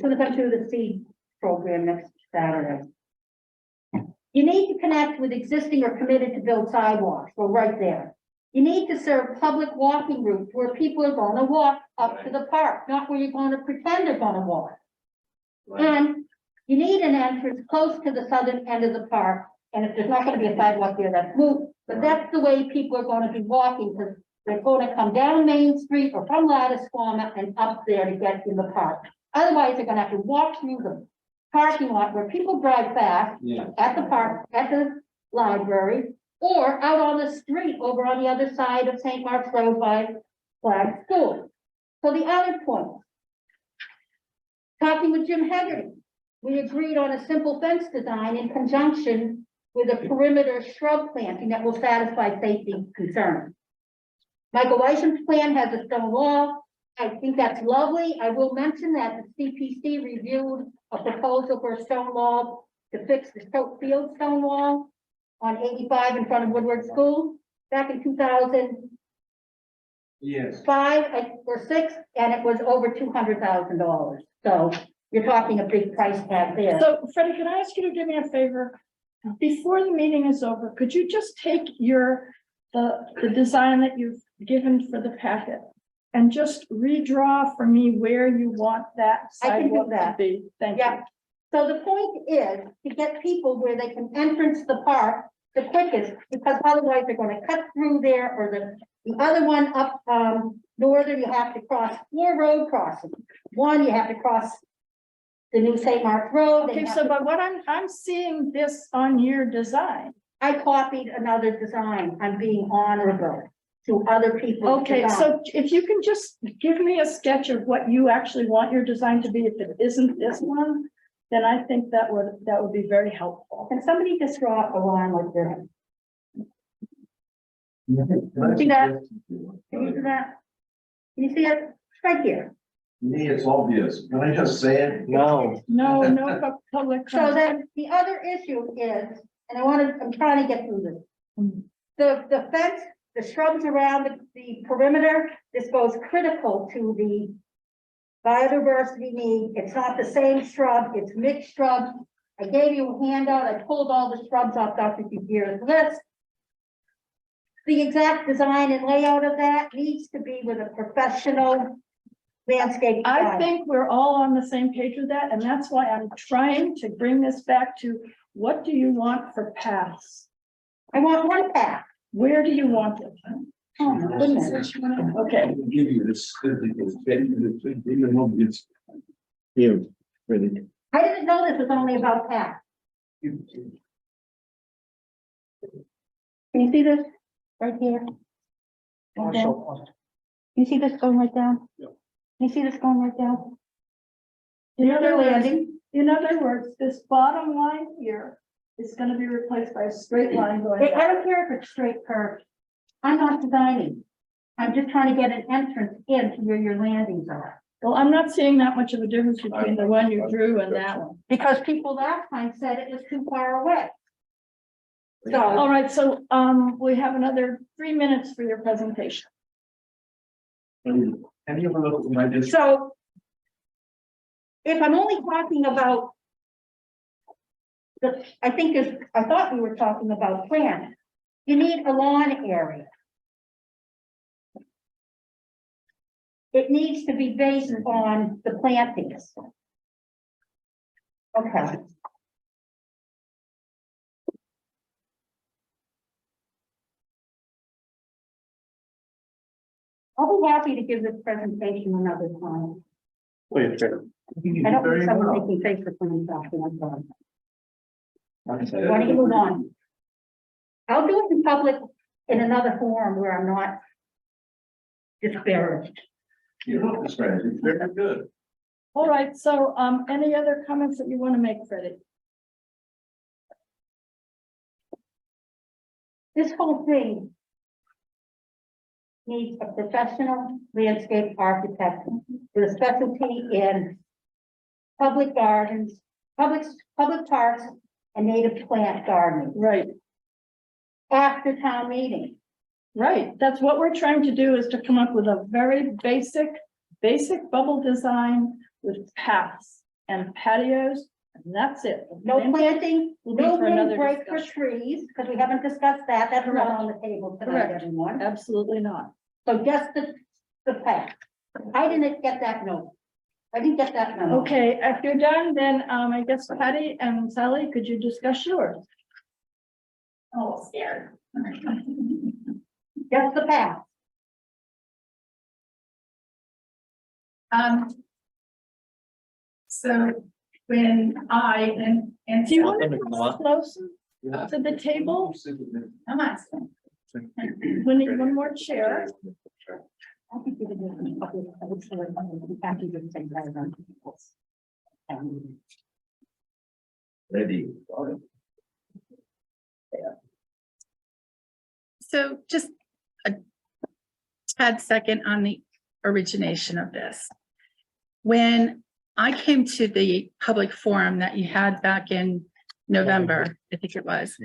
soon as I do the seed program next Saturday. You need to connect with existing or committed to build sidewalks, we're right there. You need to serve public walking routes where people are gonna walk up to the park, not where you're gonna pretend they're gonna walk. And you need an entrance close to the southern end of the park, and if there's not gonna be a sidewalk there, that's moot, but that's the way people are gonna be walking, because they're gonna come down Main Street or from Lattisquama and up there to get in the park. Otherwise, they're gonna have to walk through the parking lot where people drive fast, Yeah. at the park, at the library, or out on the street over on the other side of St. Mark's Road by Flag School. So the other point. Talking with Jim Hegarty, we agreed on a simple fence design in conjunction with a perimeter shrub planting that will satisfy safety concerns. Michael Weissman's plan has a stone wall. I think that's lovely. I will mention that the CPC reviewed a proposal for a stone wall to fix the Stoke Field stone wall on 85 in front of Woodward School back in 2005 Yes. or 6, and it was over $200,000. So you're talking a big price tag there. So Freddie, can I ask you to do me a favor? Before the meeting is over, could you just take the design that you've given for the packet and just redraw for me where you want that I can do sidewalk to that. be? Thank you. Yeah. So the point is to get people where they can entrance the park the quickest, because otherwise they're gonna cut through there, or the other one up, northern, you have to cross 4 road crossings. One, you have to cross the new St. Mark's Road. then Okay, you have so to- but what I'm seeing this on your design. I copied another design. I'm being honorable to other people. Okay, so if you can just give me a sketch of what you actually want your design to be, if it isn't this one, then I think that would be very helpful. Can somebody just draw a line like this? See that? Can you do that? Can you see it? It's right here. Me, it's obvious. Can I just say it? No, No, no public. So comment. then the other issue is, and I'm trying to get through this. The fence, the shrubs around the perimeter, this goes critical to the biodiversity need. It's not the same shrub, it's mixed shrubs. I gave you a handout, I pulled all the shrubs off Dr. Gutierrez's list. The exact design and layout of that needs to be with a professional landscape. I designer. think we're all on the same page with that, and that's why I'm trying to bring this back to, what do you want for paths? I want one path. Where do you want it? Oh, my goodness. Okay, I'll give you this. It's you, really. I didn't know this was only about paths. Can you see this right here? Right there? Can you see this going right down? Yeah. Can you see this going right down? in other words, Landing. this bottom line here is gonna be replaced by a straight line going I down. don't care if it's straight curve. I'm not designing. I'm just trying to get an entrance into where your landings are. Well, I'm not seeing that much of a difference between the one you drew and that one. Because people last time said it was too far away. All So, right, so, we have another 3 minutes for your presentation. Can you have a look at my district? so. If I'm only talking about. I thought we were talking about plants. You need a lawn area. It needs to be based on the plantings. Okay. I'll be happy to give this presentation another time. Wait, I don't think someone making face for plans after I'm done. Why don't you move on? I'll do it in public in another forum where I'm not disparaged. You're not disparaged, it's very good. All right, so, any other comments that you want to make, Freddie? This whole thing needs a professional landscape architect with a specialty in public gardens, public parks, and native plant gardening Right, after town meeting. right. That's what we're trying to do, is to come up with a very basic bubble design with paths. and patios, and that's it. No planting, Will be no for another windbreak for discussion. trees, because we haven't discussed that. That's not Correct. on the table tonight, Correct. everyone. Absolutely not. So just the path. I didn't get that note. I didn't get that note. Okay, if you're done, then, I guess Patty and Sally, could you discuss yours? Oh, scared. Just the path. So when I and. Do you want to come closer to the table? Come on. We need one more chair. I think you can do it. I would say after you say that. Ready. So just a tad second on the origination of this. When I came to the public forum that you had back in November, I think it was,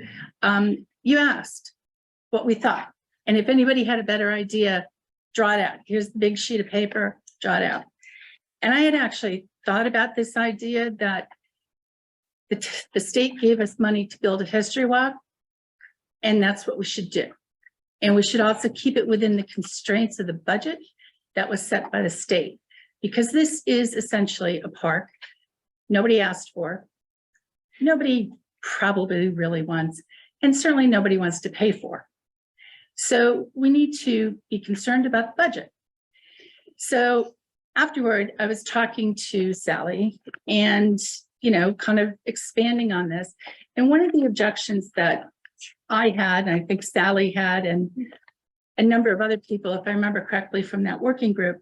you asked what we thought. And if anybody had a better idea, draw it out. Here's the big sheet of paper, draw it out. And I had actually thought about this idea that the state gave us money to build a history walk, and that's what we should do. And we should also keep it within the constraints of the budget that was set by the state, because this is essentially a park nobody asked for, nobody probably really wants, and certainly nobody wants to pay for. So we need to be concerned about the budget. So afterward, I was talking to Sally and, you know, kind of expanding on this. And one of the objections that I had, and I think Sally had, and a number of other people, if I remember correctly from that working group,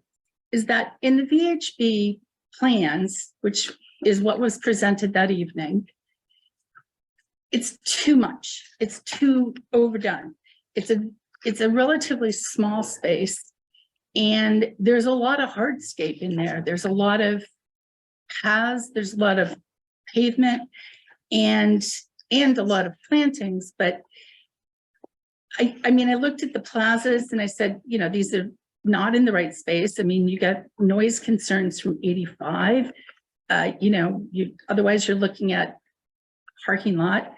is that in the VHB plans, which is what was presented that evening, it's too much. It's too overdone. It's a relatively small space, and there's a lot of hardscape in there. There's a lot of paths, there's a lot of pavement, and a lot of plantings. But I mean, I looked at the plazas and I said, you know, these are not in the right space. I mean, you got noise concerns from 85. You know, otherwise you're looking at parking lot,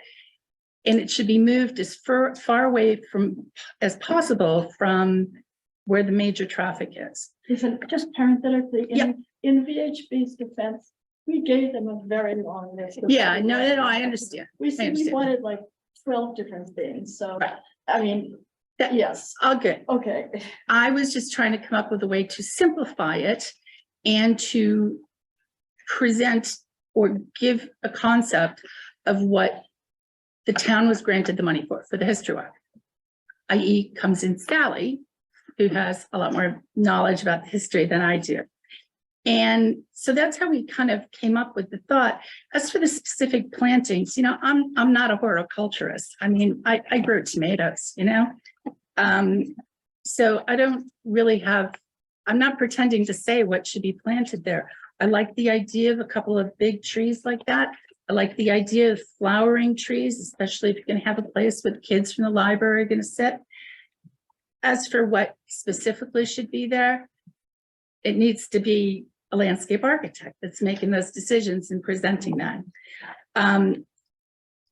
and it should be moved as far away from as possible from where the major traffic is. Listen, just parenthetically, Yeah. in VHB's defense, we gave them a very long list. of Yeah, things. no, I understand. We said we understand. wanted like 12 different things, so, Right. I mean, That- yes, All good. okay. I was just trying to come up with a way to simplify it and to present or give a concept of what the town was granted the money for the history walk. i.e. comes in Sally, who has a lot more knowledge about the history than I do. And so that's how we kind of came up with the thought. As for the specific plantings, you know, I'm not a horticulturist. I mean, I grow tomatoes, you know? So I don't really I'm not pretending to say what should be planted there. I like the idea of a couple of big trees like that. I like the idea of flowering trees, especially if you're going to have a place where the kids from the library are going to sit. As for what specifically should be there, it needs to be a landscape architect that's making those decisions and presenting that.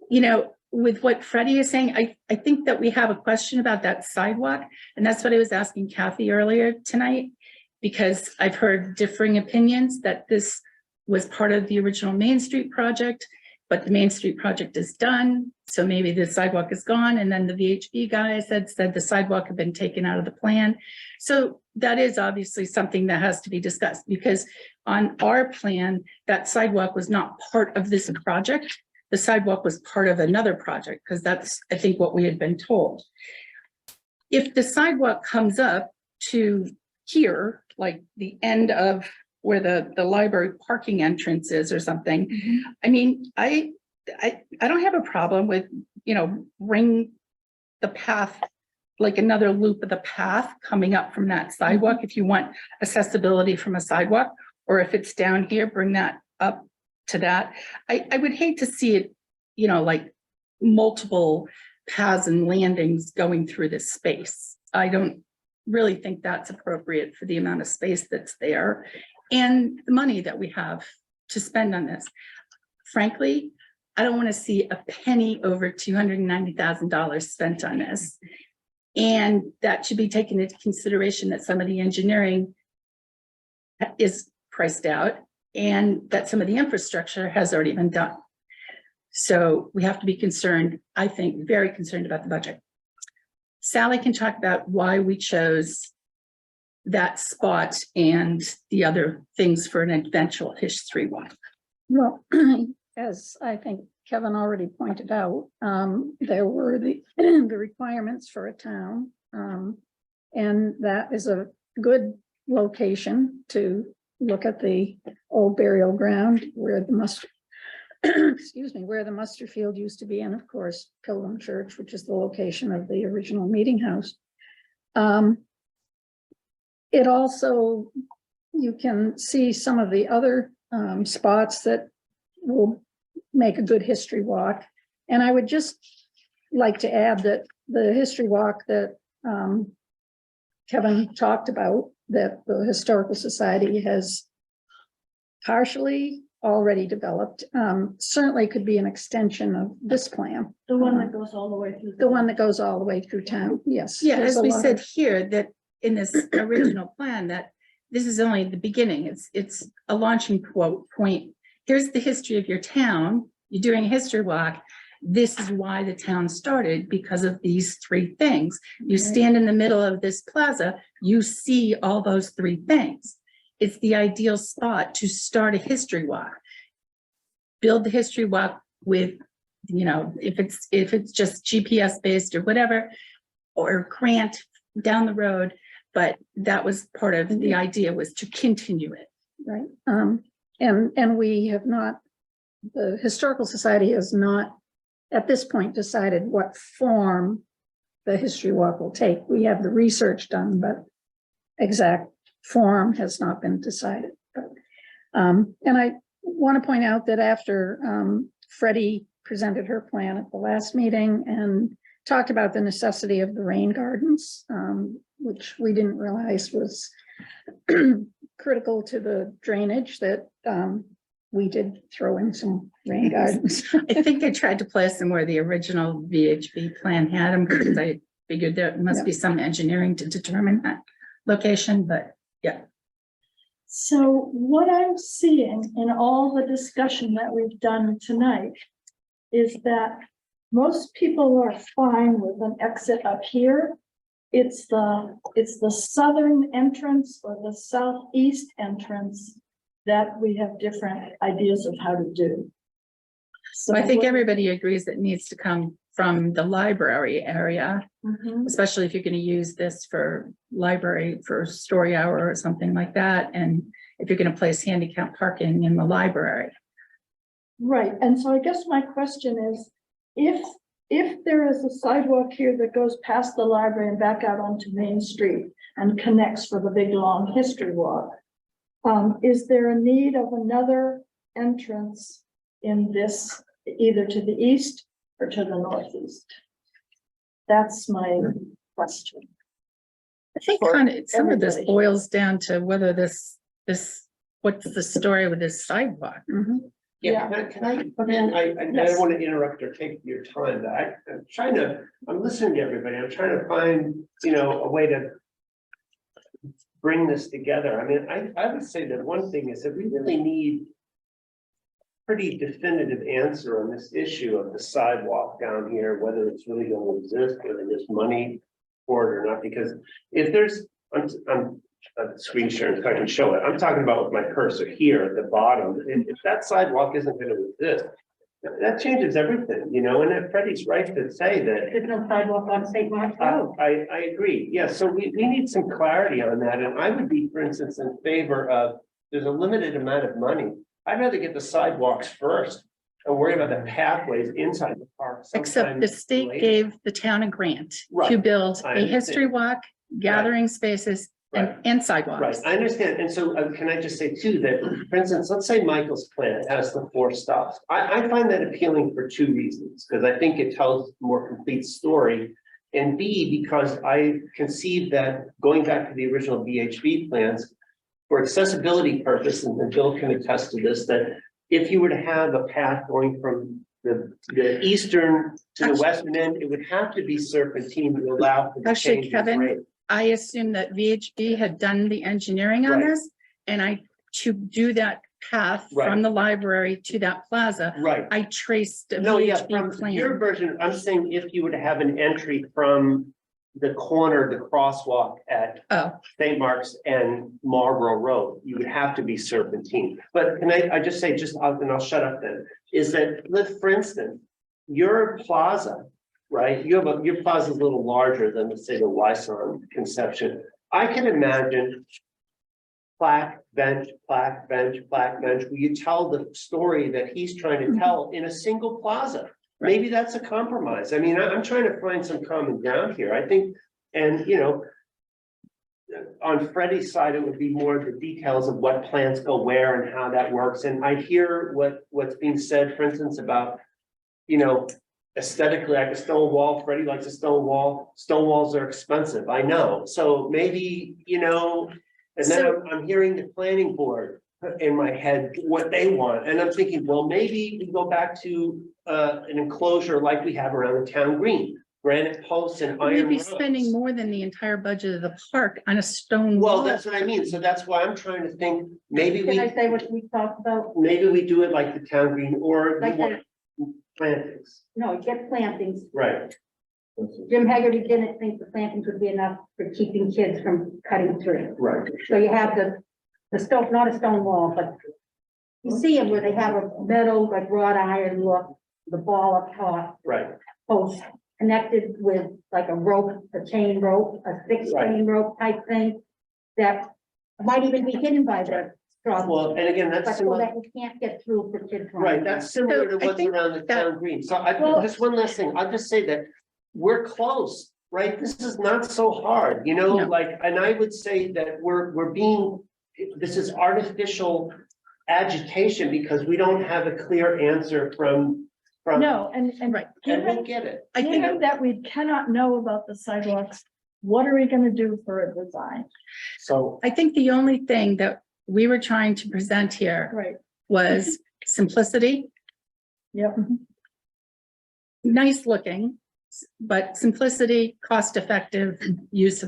You know, with what Freddie is saying, I think that we have a question about that sidewalk. And that's what I was asking Kathy earlier tonight, because I've heard differing opinions that this was part of the original Main Street project, but the Main Street project is done. So maybe the sidewalk is gone. And then the VHB guy said the sidewalk had been taken out of the plan. So that is obviously something that has to be discussed, because on our plan, that sidewalk was not part of this project. The sidewalk was part of another project, because that's, I think, what we had been told. If the sidewalk comes up to here, like the end of where the library parking entrance is or something, I mean, I don't have a problem with, you know, ring the path, like another loop of the path coming up from that sidewalk, if you want accessibility from a sidewalk, or if it's down here, bring that up to that. I would hate to see it, you know, like multiple paths and landings going through this space. I don't really think that's appropriate for the amount of space that's there and the money that we have to spend on this. Frankly, I don't want to see a penny over $290,000 spent on this. And that should be taken into consideration that some of the engineering is priced out and that some of the infrastructure has already been done. So we have to be concerned, I think, very concerned about the budget. Sally can talk about why we chose that spot and the other things for an eventual history walk. Well, as I think Kevin already pointed out, there were the, the requirements for a town. And that is a good location to look at the old burial ground where the muster, excuse me, where the muster field used to be, and of course, Pilgrim Church, which is the location of the original meeting house. It also, you can see some of the other spots that will make a good history walk. And I would just like to add that the history walk that Kevin talked about, that the Historical Society has partially already developed, certainly could be an extension of this plan. The one that goes all the way through. The one that goes all the way through town, yes. Yeah, There's as a we lot said of- here, that in this original plan, that this is only the beginning. It's a launching point. Here's the history of your town. You're doing a history walk. This is why the town started, because of these three things. You stand in the middle of this plaza, you see all those three things. It's the ideal spot to start a history walk. Build the history walk with, you know, if it's just GPS based or whatever, or grant down the road. But that was part of the idea, was to continue it. Right, and we have not, the Historical Society has not, at this point, decided what form the history walk will take. We have the research done, but exact form has not been decided. But, and I want to point out that after Freddie presented her plan at the last meeting and talked about the necessity of the rain gardens, which we didn't realize was critical to the drainage, that we did throw in some rain gardens. I think I tried to place them where the original VHB plan had them, because I figured there must be some engineering to determine that location, but yeah. So what I'm seeing in all the discussion that we've done tonight is that most people are fine with an exit up here. It's the southern entrance or the southeast entrance that we have different ideas of how to do. So I think everybody agrees that it needs to come from the library area, especially if you're going to use this for library for story hour or something like that. And if you're going to place handicap parking in the library. Right, and so I guess my question is, if there is a sidewalk here that goes past the library and back out onto Main Street and connects for the big long history walk, is there a need of another entrance in this, either to the east or to the northeast? That's my question. I think For kind of some of this everybody. boils down to whether this, what's the story with this sidewalk? Yeah, can I come in? I don't want to interrupt or take your time, but I'm listening to everybody. I'm trying to find, a way to bring this together. I mean, I would say that one thing is that we really need pretty definitive answer on this issue of the sidewalk down here, whether it's really going to exist, whether there's money for it or not, because if there's, I'm a screen share, so I can show it. I'm talking about with my cursor here at the bottom. If that sidewalk isn't going to exist, that changes everything, and if Freddie's right to say that. There's no sidewalk on St. Mark's Road. I agree. Yeah, so we need some clarity on that. And I would be, for instance, in favor of, there's a limited amount of money. I'd rather get the sidewalks first and worry about the pathways inside the park. Except the state sometime gave the town a grant to Right. build I a history understand. walk, gathering spaces, Right. and sidewalks. Right, I understand. And so can I just say too, that, for instance, let's say Michael's plan has the 4 stops. I find that appealing for 2 reasons, because I think it tells a more complete story. And B, because I conceive that going back to the original VHB plans, for accessibility purposes, and Bill can attest to this, that if you were to have a path going from the eastern to the western end, it would have to be serpentine to allow for the Actually, change in Kevin, grade. I assumed that VHB had done the engineering on Right. this, and to do that path Right. from the library to that plaza, Right. I traced a No, yeah, VHB from your plan. version, I'm saying if you were to have an entry from the corner, the crosswalk at Oh, St. Mark's and Marlborough Road, you would have to be serpentine. But can I just say, and I'll shut up then, is that, for instance, your plaza, right, your plaza is a little larger than, let's say, the Wyson Conception. I can imagine plaque, bench, plaque, bench, plaque, bench, where you tell the story that he's trying to tell in a single plaza. Maybe that's a compromise. I mean, I'm trying to find some common ground here, I think, and, you know, on Freddie's side, it would be more the details of what plants go where and how that works. And I hear what's being said, for instance, about, you know, aesthetically, like a stone wall. Freddie likes a stone wall. Stone walls are expensive, I know. So maybe, you know, and then I'm hearing the planning board in my head, what they want. And I'm thinking, well, maybe we go back to an enclosure like we have around the town green, granite posts and we'd iron be rods. spending more than the entire budget of the park on a stone Well, wall. that's what I mean. So that's why I'm trying to think, maybe Can I we, say what we talked about? maybe we do it like the town green or you Like want plantings, No, get plantings. right? Jim Haggerty didn't think the plantings would be enough for keeping kids from cutting through. Right. So you have the stone, not a stone wall, but you see them where they have a metal, like wrought iron look, the ball up top, Right, post connected with like a rope, a chain rope, a six Right. chain rope type thing that might even be hidden by the straw. well, and again, But that's so similar, that you can't get through for kids. right, running. that's similar So to I what's think around the that- town green. So I, Well- just one last thing, I'll just say that we're close, right? This is not so hard, you know, No. like, and I would say that we're being, this is artificial agitation because we don't have a clear answer from. No, and Right. And we'll given, get it. I think, given that we cannot know about the sidewalks, what are we gonna do for a design? So I think the only thing that we were trying to present here Right, was simplicity, yep. nice looking, but simplicity, cost-effective use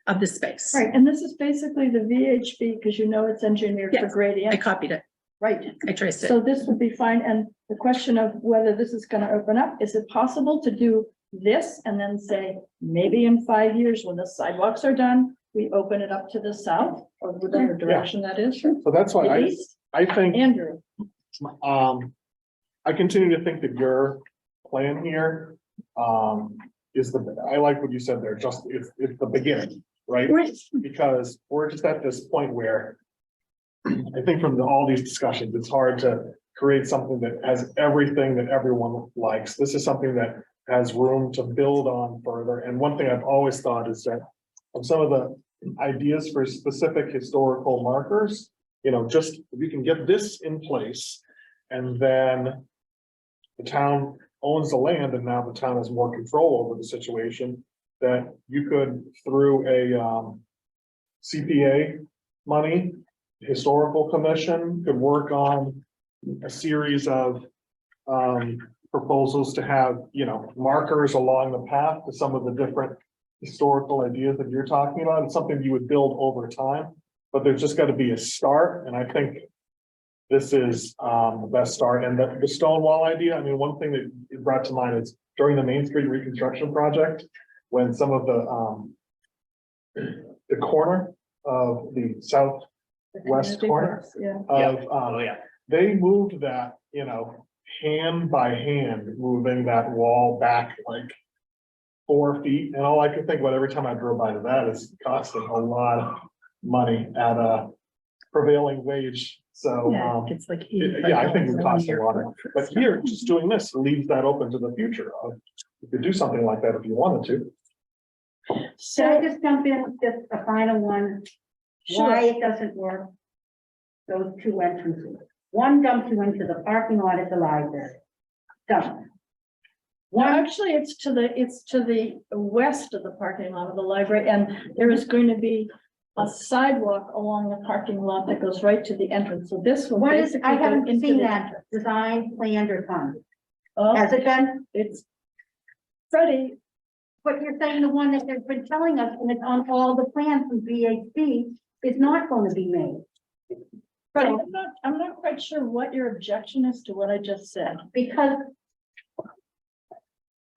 of the space. Right, and this is basically the VHB, because you know it's engineered for Yes, I gradient, copied it. right? I traced it. So this would be fine, and the question of whether this is gonna open up, is it possible to do this and then say, maybe in 5 years, when the sidewalks are done, we open it up to the south, or whatever direction that is? so that's why East? I think, Andrew, I continue to think that your plan here, is I like what you said there, just, it's the beginning, right? Right. Because we're just at this point where I think from all these discussions, it's hard to create something that has everything that everyone likes. This is something that has room to build on further. And one thing I've always thought is that of some of the ideas for specific historical markers, you know, just if you can get this in place and then the town owns the land and now the town has more control over the situation, that you could, through a CPA money, historical commission could work on a series of proposals to have, you know, markers along the path to some of the different historical ideas that you're talking about. It's something you would build over time, but there's just got to be a start. And I think this is the best start. And the stone wall idea, I mean, one thing that it brought to mind is during the Main Street reconstruction project, when some of the corner of the southwest corner yeah. of, Oh, yeah. they moved that, you know, hand by hand, moving that wall back like 4 feet. And all I could think about every time I drove by to that is costing a lot of money at a prevailing wage. So, Yeah, it's like. yeah, I think it would cost a lot. But here, just doing this leaves that open to the future of, you could do something like that if you wanted to. Can I So, just jump in with just a final one? Why it doesn't work? Those two entrances. One dumps you into the parking lot at the library. Dump. well, actually, it's to the west of the parking lot of the library, and there is going to be a sidewalk along the parking lot that goes right to the entrance. So this will What is, basically I go haven't into seen the that entrance. design, planned or done. Oh, Has it been? it's Freddie, But you're saying the one that they've been telling us, and it's on all the plans from VHB, is not going to be made. Freddie, I'm not quite sure what your objection is to what I just said. Because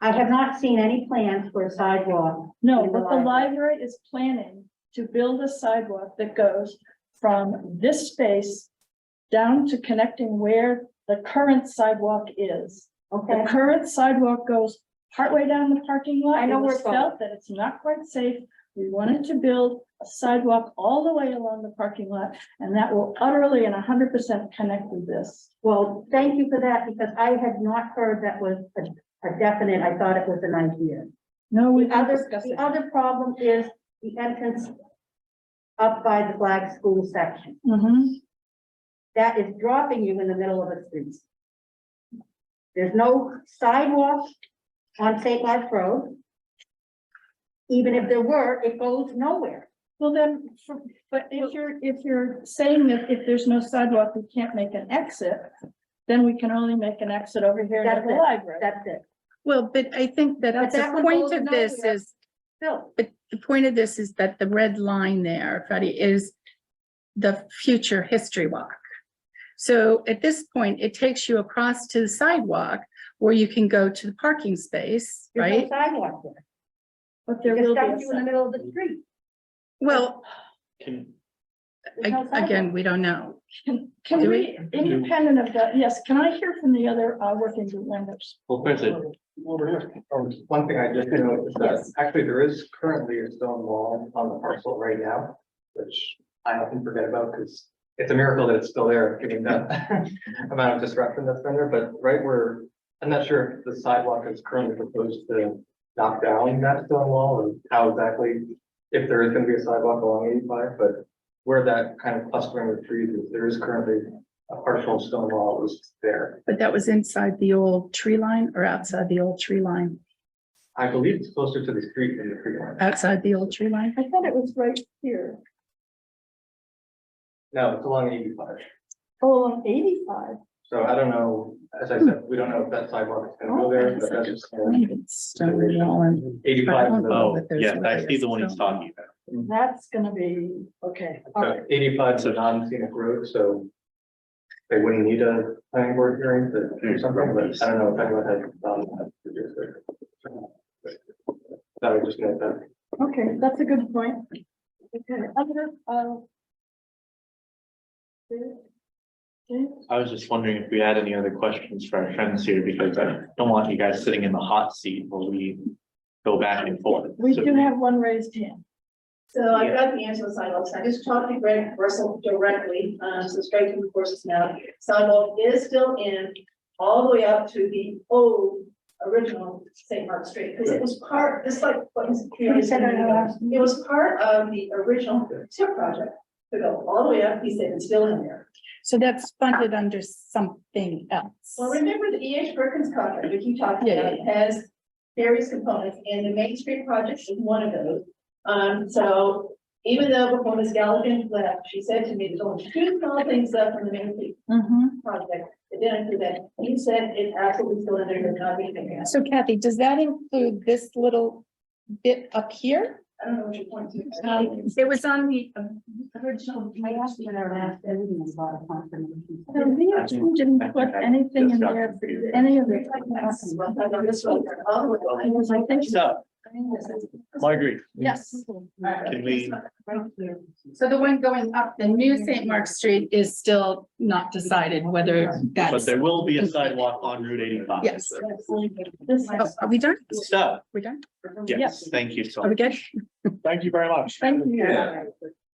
I have not seen any plans for a sidewalk. No, In the but the library. library is planning to build a sidewalk that goes from this space down to connecting where the current sidewalk is. The Okay, current sidewalk goes partway down the parking lot. I know It where was it's going. felt that it's not quite safe. We wanted to build a sidewalk all the way along the parking lot, and that will utterly and 100% connect with this. well, thank you for that, because I had not heard that was a definite, I thought it was an idea. No, we The can other, discuss the it. other problem is the entrance up by the Flag School section. Mhm. That is dropping you in the middle of a street. There's no sidewalk on St. Mark's Road. Even if there were, it goes nowhere. Well, then, but if you're saying that if there's no sidewalk, we can't make an exit, then we can only make an exit over here at That's the it. library. That's it. Well, but I think that But the that one point goes of this nowhere. is, Phil, but the point of this is that the red line there, Freddie, is the future history walk. So at this point, it takes you across to the sidewalk where you can go to the parking space, there's no right? sidewalk there. But there It just will be a dumps you in the middle of the street. Well, Can, There's no again, sidewalk. we don't know. Can Do we, independent of that, yes, can I hear from the other working group members? well, first, Over here. One thing I just noticed is Yes. that actually there is currently a stone wall on the parcel right now, which I often forget about because it's a miracle that it's still there, given that amount of disruption that's been there, but right where, I'm not sure if the sidewalk is currently proposed to knock down that stone wall or how exactly, if there is gonna be a sidewalk along 85, but where that kind of clustering of trees is, there is currently a partial stone wall was there. But that was inside the old tree line or outside the old tree line? I believe it's closer to the street than the tree line. Outside the old tree line? I thought it was right here. No, it's along 85. Oh, on 85. So I don't know, as I said, we don't know if that sidewalk is gonna go there, but that's just Stone wall and. 85. is the- Oh, oh, but there's yeah, I see the one layers, he's so- talking about. That's gonna be, okay. All right. So 85 is a non-scenic road, so they wouldn't need a planning board hearing to do something, but I don't know if anyone has done that. to do it. That would just note that. Okay, that's a good point. Okay, other, I was just wondering if we had any other questions for our friends here, because I don't want you guys sitting in the hot seat while we go back and forth. we So- do have one raised hand. So I got the answer to the sidewalks. I just talked to Greg Russell directly, so straight from the courses now. Sidewalk is still in all the way up to the old original St. Mark Street, because it was part, just like what Mr. Keely said, it was part of the original TIP project to go all the way up. He said it's still in there. So that's funded under something else. Well, remember the E.H. Perkins contract, which you talked Yeah, about, has various components, and the Main Street project is one of those. So even though before Ms. Galligan left, she said to me, there's only two small things left from the Main Street Mhm. project. It didn't include that. He said it's absolutely still in there, does not be taken out. So Kathy, does that include this little bit up here? I don't know what you're pointing to. It was on the original. I asked you that last, everything was about a confirmation. So we actually didn't put anything in there for any of the. I think So, Marguerite, Yes. can we, So the one going up the new St. Mark Street is still not decided whether but that's. there will be a sidewalk on Route 85. Yes. This Oh, are we done? So, We done? yes, thank you so Are we much. good? Thank you very much. Thank you. Yeah.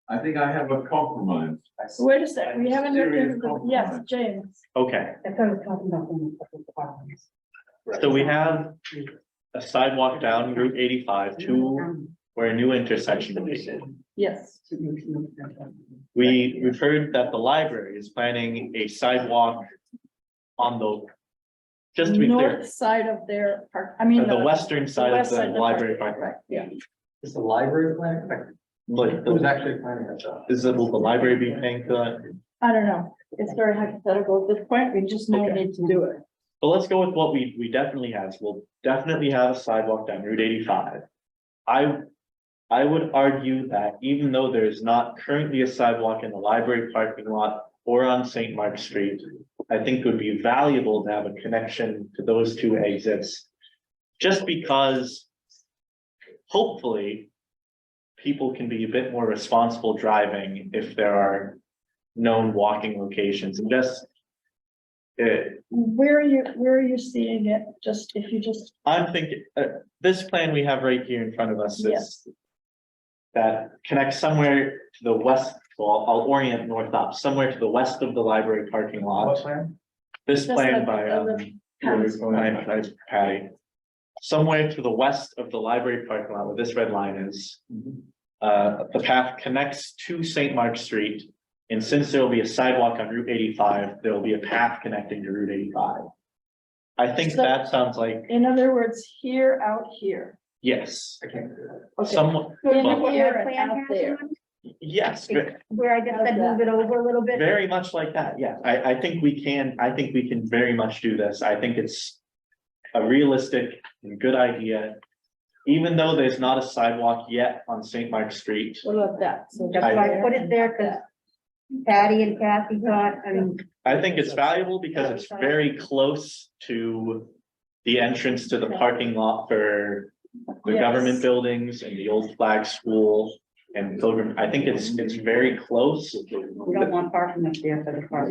I think I have a compromise. Wait a sec, we haven't, Serious yes, compromise. James. Okay, I thought I was talking about the departments. so we have a sidewalk down Route 85 to where a new intersection is. Yes. We've heard that the library is planning a sidewalk on the, just to be clear, North side of their park, I mean. the western side of west the side library park, park. right, yeah. Is the library plan? Like, Who's actually planning that stuff? will the library be paying for that? I don't know. It's very hypothetical at this point. We just know we need to do it. But let's go with what we definitely have. We'll definitely have a sidewalk down Route 85. I would argue that even though there's not currently a sidewalk in the library parking lot or on St. Mark Street, I think it would be valuable to have a connection to those two exits. Just because hopefully people can be a bit more responsible driving if there are known walking locations and just Where are you seeing it? Just, if you just, I'm thinking, this plan we have right here in front of us is that connects somewhere to the west, well, I'll orient north up, somewhere to the west of the library parking What lot. plan? This Just plan like by, Patty. Somewhere to the west of the library parking lot where this red line is. The path connects to St. Mark Street. And since there will be a sidewalk on Route 85, there will be a path connecting to Route 85. I think So- that sounds like, in other words, here, out here. yes, I can't do that. Okay. somewhat, In well, here and out there. yes, Where I just said move it over a little bit. very much like that, yeah. I think we can very much do this. I think it's a realistic and good idea. Even though there's not a sidewalk yet on St. Mark Street. What about that? So That's why I put it there, because Patty and Kathy thought, I think it's valuable because it's very close to the entrance to the parking lot for the Yes. government buildings and the old flag school and Pilgrim. I think it's very close. we don't want parking up there for the car.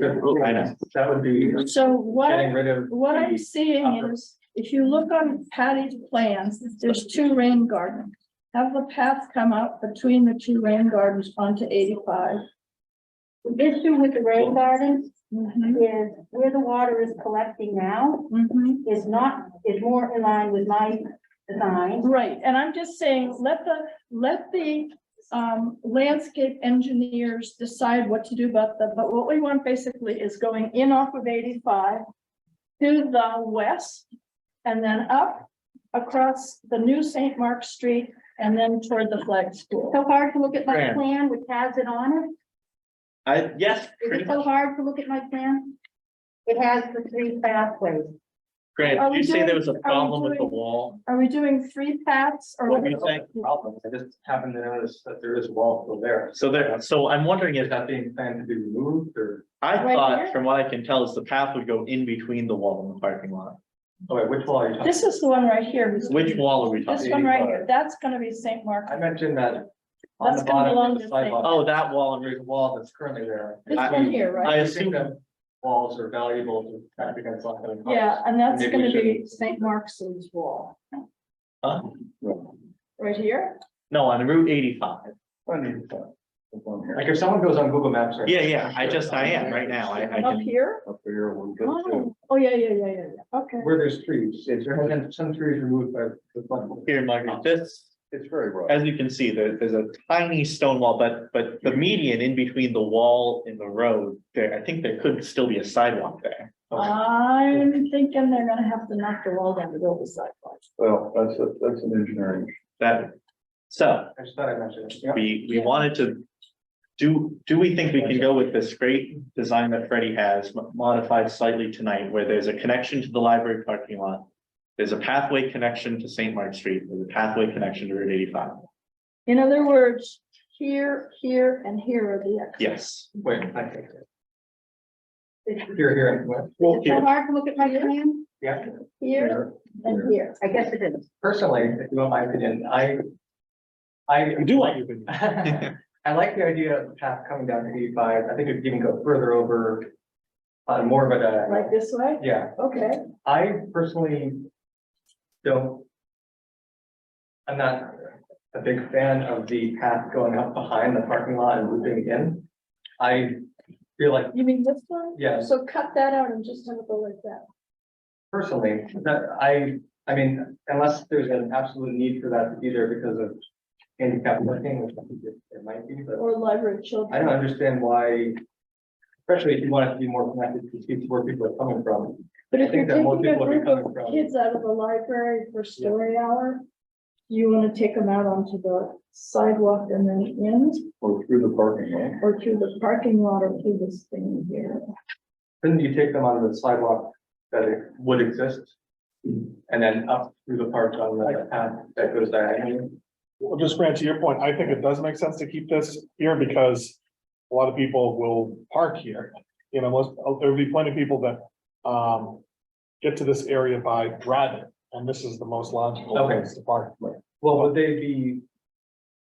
I know. That would be So what, getting rid of. what I'm seeing is, if you look on Patty's plans, there's two rain gardens. Have the path come out between the two rain gardens onto 85. The issue with the rain gardens Mhm, is where the water is collecting now mhm. is more in line with my design. Right, and I'm just saying, let the landscape engineers decide what to do about that, but what we want basically is going in off of 85 to the west, and then up across the new St. Mark Street, and then toward the flag school. So hard to look at my Fran. plan, which has it on it. Yes, Is pretty it so much. hard to look at my plan? It has the three pathways. Grant, Are did we you say doing- there was a are we problem with the doing- wall? Are we doing 3 paths or? What were you saying? Problem, I just happened to notice that there is a wall still there. So I'm wondering Is if, that being planned to be removed or, I Right thought, here? from what I can tell, is the path would go in between the wall and the parking lot. oh wait, which wall are you talking? This is the one right here. Which wall are we This talking? one right here, that's gonna be St. Mark. I mentioned that on That's the gonna bottom belong of to the the same- sidewalk. Oh, that wall and There's a wall that's currently there. This I- one here, I right? assume that walls are valuable to protect against oncoming cars. Yeah, and that's Maybe we gonna be should- St. Mark's wall, Huh? right here. No, on Route 85. Like if someone goes on Google Maps. right- Yeah, I am right now. I Up can, here? Up here, one Oh, yeah, okay. Where there's trees, there have been some trees removed by the flood. here, Margaret, this, It's very rough. as you can see, there's a tiny stone wall, but the median in between the wall and the road, there, I think there could still be a sidewalk there. I'm thinking they're gonna have to knock the wall down to build the sidewalk. Well, that's an engineering. That, so, I just thought I mentioned it. Yeah. we wanted to. Do we think we can go with this great design that Freddie has modified slightly tonight, where there's a connection to the library parking lot? There's a pathway connection to St. Mark Street, there's a pathway connection to Route 85. In other words, here, and here are the exits. Yes. Wait, I think. Here, and what? Is it so hard to look at my plan? Yeah. Here and here. I guess it is. Personally, if you want my opinion, I do like. want your I like the idea of the path coming down to 85. I think it could even go further over. More of a, Like this way? yeah, Okay, I personally don't. I'm not a big fan of the path going up behind the parking lot and looping in. I feel like, you mean this one? yeah, So cut that out and just have it go like that. personally, that I mean, unless there's an absolute need for that to be there because of handicap parking, which I think it might be, but Or library I children. don't understand why, especially if you want it to be more connected to see where people are coming from. But I if you're think that more taking a people will be group of coming from- kids out of the library for story hour, Do you want to take them out onto the sidewalk and then in, Or through the parking lot. or through the parking lot, or through this thing here? Couldn't you take them on the sidewalk that it would exist? And then up through the park on the path that goes diagonally? Well, just Grant, to your point, I think it does make sense to keep this here because a lot of people will park here. You know, there'll be plenty of people that, get to this area by driving, and this is the most logical Okay. place to park. Well, wouldn't they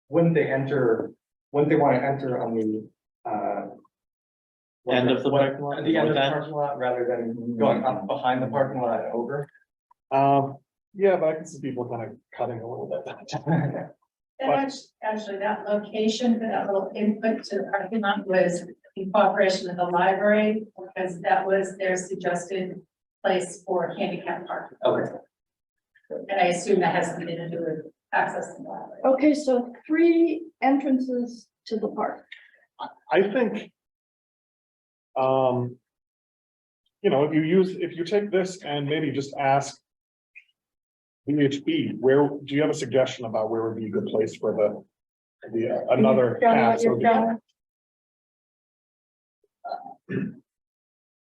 want to enter on the, End of the parking lot? At the end of the North end? parking lot rather than going up behind the parking lot and over? Yeah, but I can see people kind of cutting a little bit. And actually, that location for that little input to the parking lot was in cooperation with the library, because that was their suggested place for handicap parking. Okay. And I assume that has something to do with access to the library. Okay, so 3 entrances to the park. I think. You know, if you take this and maybe just ask. VHB, where, do you have a suggestion about where would be a good place for another John, path? what So you've done?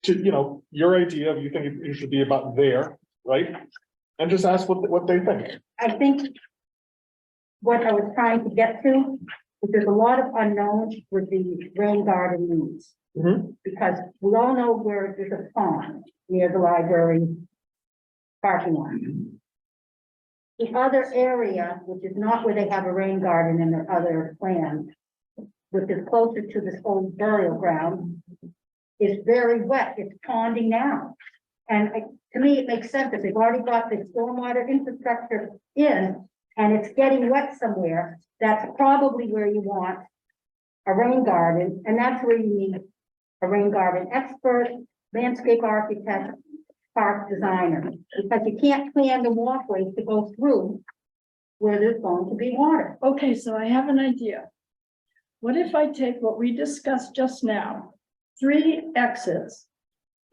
To, you know, your idea, you think it should be about there, right? And just ask what they think. I think what I was trying to get to, is there's a lot of unknowns with the rain garden needs. Mhm. Because we all know where there's a pond near the library parking lot. The other area, which is not where they have a rain garden in their other plans, which is closer to this old burial ground, is very wet. It's ponding now. And to me, it makes sense that they've already got the stormwater infrastructure in, and it's getting wet somewhere. That's probably where you want a rain garden, and that's where you need a rain garden expert, landscape architect, park designer, because you can't plan the walkways to go through where there's going to be water. Okay, so I have an idea. What if I take what we discussed just now, 3 exits,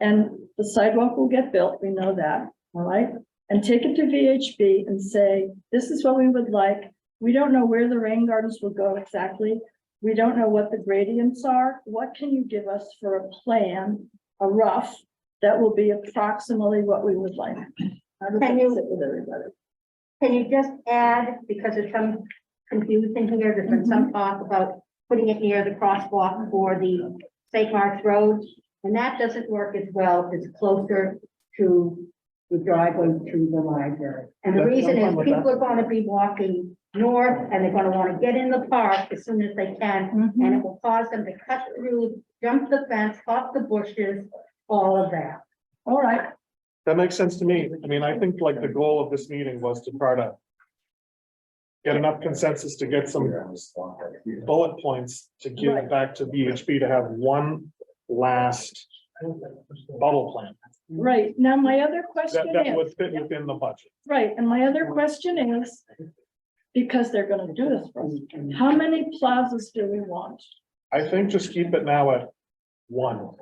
and the sidewalk will get built, we know that, all right? And take it to VHB and say, this is what we would like. We don't know where the rain gardens will go exactly. We don't know what the gradients are. What can you give us for a plan, a rough, that will be approximately what we would like? How does that Can you- sit with everybody? Can you just add, because there's some confusion here, there's been some talk about putting it near the crosswalk for the St. Mark's Road, and that doesn't work as well, it's closer to the driveway to the library. And the That's reason no is problem with people are gonna be walking north, and they're gonna wanna get in the park as soon as they can, and it will cause them to cut through, jump the fence, hop the bushes, all of that. All right, That makes sense to me. I mean, I think like the goal of this meeting was to try to. Get enough consensus to get some bullet points to give Right. back to VHB to have one last. Bubble plan right. Now, my other question that is. would fit within the budget. Right, and my other question is, because they're gonna do this for us, how many plazas do we want? I think just keep it now at 1.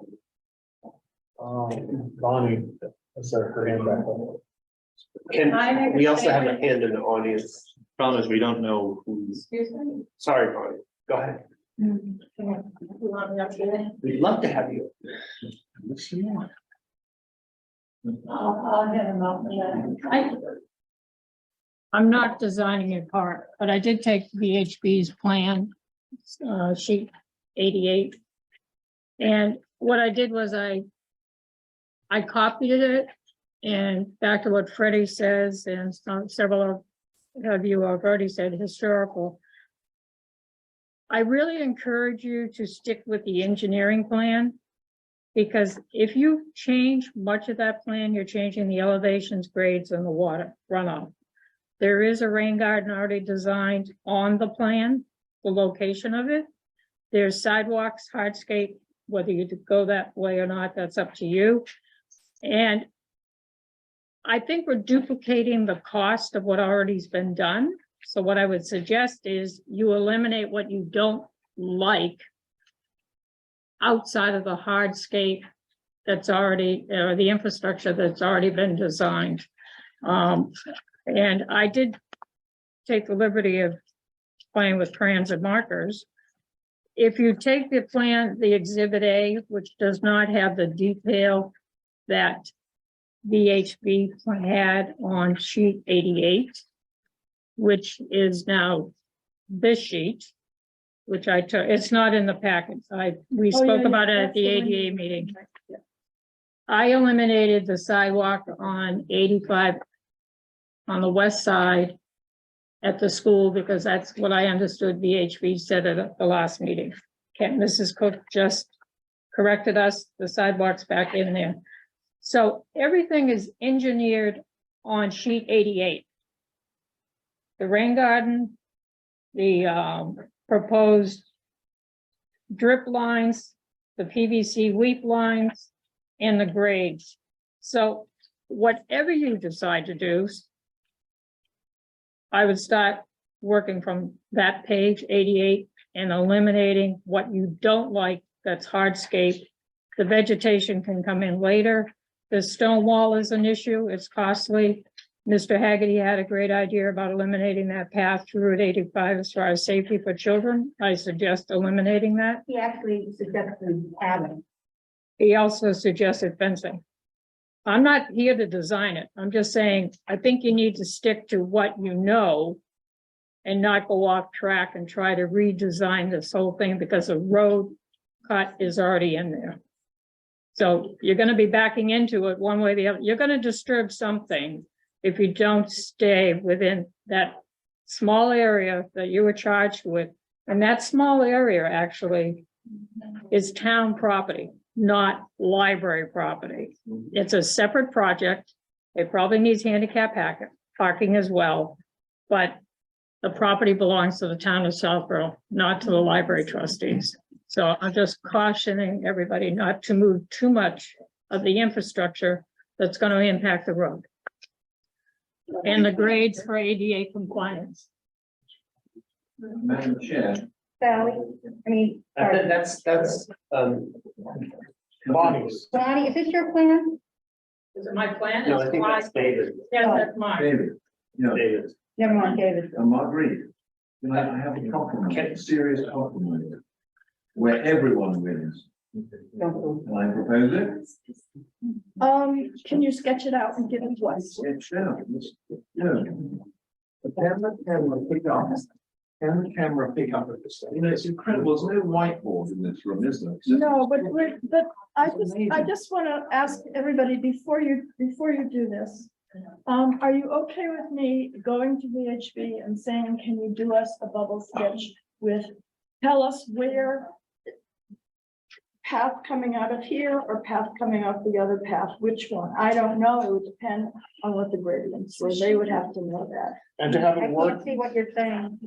Bonnie, is there her hand back up? And we also have a hand in the audience. Problem is, we don't know who's, Excuse me? Sorry, Bonnie. Go ahead. You want me up here? We'd love to have you. I'll hit him up. I'm not designing a park, but I did take VHB's plan, sheet 88. And what I did was I copied it, and back to what Freddie says, and several of you have already said, historical. I really encourage you to stick with the engineering plan, because if you change much of that plan, you're changing the elevations, grades, and the water runoff. There is a rain garden already designed on the plan, the location of it. There's sidewalks, hardscape, whether you go that way or not, that's up to you. And I think we're duplicating the cost of what already's been done. So what I would suggest is you eliminate what you don't like outside of the hardscape that's already, the infrastructure that's already been designed. And I did take the liberty of playing with crayons and markers. If you take the plan, the exhibit A, which does not have the detail that VHB had on sheet 88, which is now this sheet, which I took, it's not in the packet. We Oh, yeah, spoke about yeah, it at that's the the one you- ADA meeting. I eliminated the sidewalk on 85 on the west side at the school because that's what I understood VHB said at the last meeting. Okay, Mrs. Cook just corrected us, the sidewalk's back in there. So everything is engineered on sheet 88. The rain garden, the proposed drip lines, the PVC weep lines, and the grades. So whatever you decide to do, I would start working from that page 88 and eliminating what you don't like that's hardscape. The vegetation can come in later. The stone wall is an issue, it's costly. Mr. Haggerty had a great idea about eliminating that path through Route 85 as far as safety for children. I suggest eliminating that. He actually suggested having. He also suggested fencing. I'm not here to design it. I'm just saying, I think you need to stick to what you know and not go off track and try to redesign this whole thing because the road cut is already in there. So you're gonna be backing into it one way or the other. You're gonna disturb something if you don't stay within that small area that you were charged with. And that small area actually is town property, not library property. It's a separate project. It probably needs handicap parking as well. But the property belongs to the town of Southborough, not to the library trustees. So I'm just cautioning everybody not to move too much of the infrastructure that's going to impact the road. And the grades for ADA compliance. Madam Chair, Sally, I mean, sorry. That's, Bonnie's. Bonnie, is this your plan? Is it my plan? no, I think that's David. Yeah, that's mine. David, no, David. Never mind, David. Marguerite, can I have a compromise, a serious compromise, where everyone wins? Can I propose it? Can you sketch it out and give it to us? Yeah, sure. No. But can the camera pick up? Can the camera pick up at this? You know, it's incredible. There's no whiteboard in this room, is there? No, but I just want to ask everybody before you do this. Are you okay with me going to VHB and saying, can you do us a bubble sketch with, tell us where path coming out of here or path coming out the other path, which one? I don't know. It would depend on what the gradients were. They would have to know that. And to have I it work, can't see what you're saying.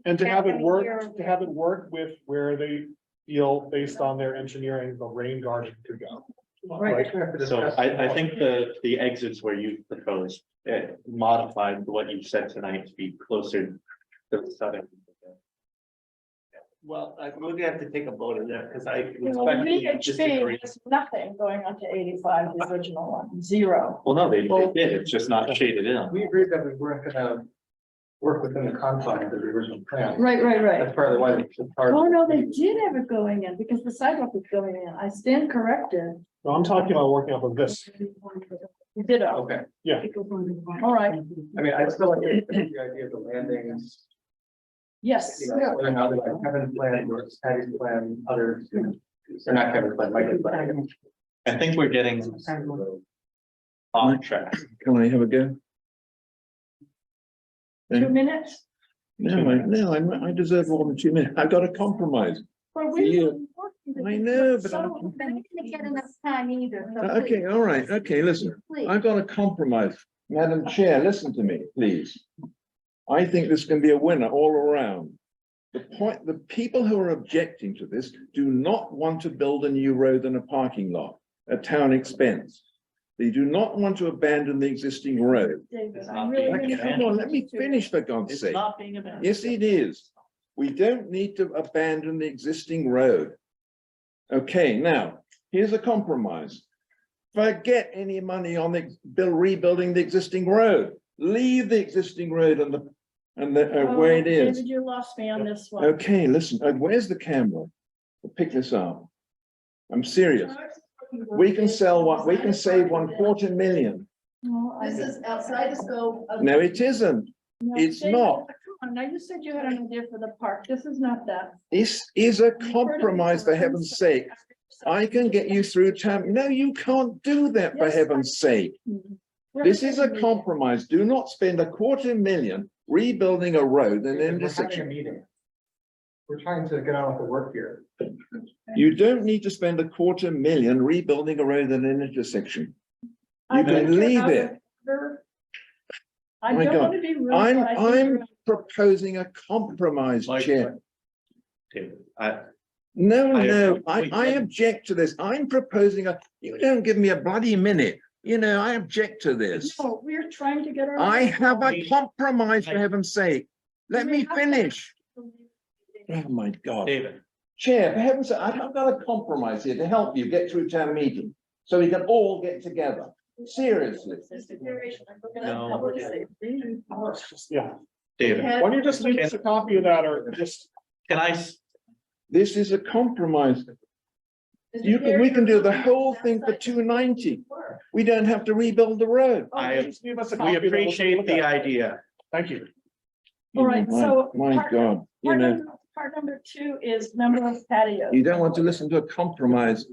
and to have it Happening work, here. to have it work with where they feel based on their engineering, the rain garden could go. Right. So I think the exits where you proposed, modified what you said tonight to be closer to the southern. Well, we're gonna have to take a vote on that, because I You know, respectfully VHB disagree. has nothing going on to 85, the original one, zero. Well, no, they did, it's just not shaded in. We agreed that we weren't gonna work within the confines of the original plan. Right. That's partly why. Oh, no, they did have it going in because the sidewalk was going in. I stand corrected. No, I'm talking about working off of this. Ditto. Okay, All right. I mean, I still like the idea of the landings. Yes. You know, whether or not like Kevin's plan or Patty's plan, others, or not Kevin's plan, Mike's plan. I think we're getting off track. Can I have a go? 2 minutes. No, I deserve more than 2 minutes. I've got a compromise. But we. Yeah. were working I know, but so- I'm- We're not gonna get enough time either. so Okay, please, all right, okay, listen. Please. I've got a compromise. Madam Chair, listen to me, please. I think this can be a winner all around. The people who are objecting to this do not want to build a new road and a parking lot at town expense. They do not want to abandon the existing road. David, I'm really gonna- Come on, let me finish for God's sake. being abandoned. Yes, it is. We don't need to abandon the existing road. Okay, now, here's a compromise. Forget any money on rebuilding the existing road. Leave the existing road and the And where it is. David, you lost me on this one. Okay, listen, where's the camera? Pick this up. I'm serious. We can sell what, we can save 250,000. No, I This didn't. is outside the scope of. No, it isn't. No, it's David, not. Come on, now you said you had an idea for the park. This is not that. This is a You've heard of it compromise, for before. heaven's sake. I can get you through town. No, you can't do that, for Yes, heaven's sake. We're This is a taking it. compromise. Do not spend 250,000 rebuilding a road and We're having a intersection. meeting. We're trying to get on with the work here. You don't need to spend 250,000 rebuilding a road and an intersection. I You can think you're leave out it. of order. I My don't God. want to be rude, but I think I'm you're- proposing a compromise, Mike, Chair. David, No, I- no, wait, I wait. object to this. I'm proposing you don't give me a bloody minute. You know, I object to this. No, we're trying to get our. I have a Wait. compromise, for heaven's sake. Let We me have to- finish. Oh, my God. David, Chair, for heaven's sake, I've got a compromise here to help you get through town meeting, so we can all get together. Seriously. No. Yeah, David, why don't you just leave us a copy of that, or just, can I, This is a compromise. We can do the whole thing for 290. We don't have to rebuild the road. just leave us a we copy. that we'll appreciate look the at. idea. Thank you. All right, so My part- God, you know, Part number 2 is number of patios. you don't want to listen to a compromise.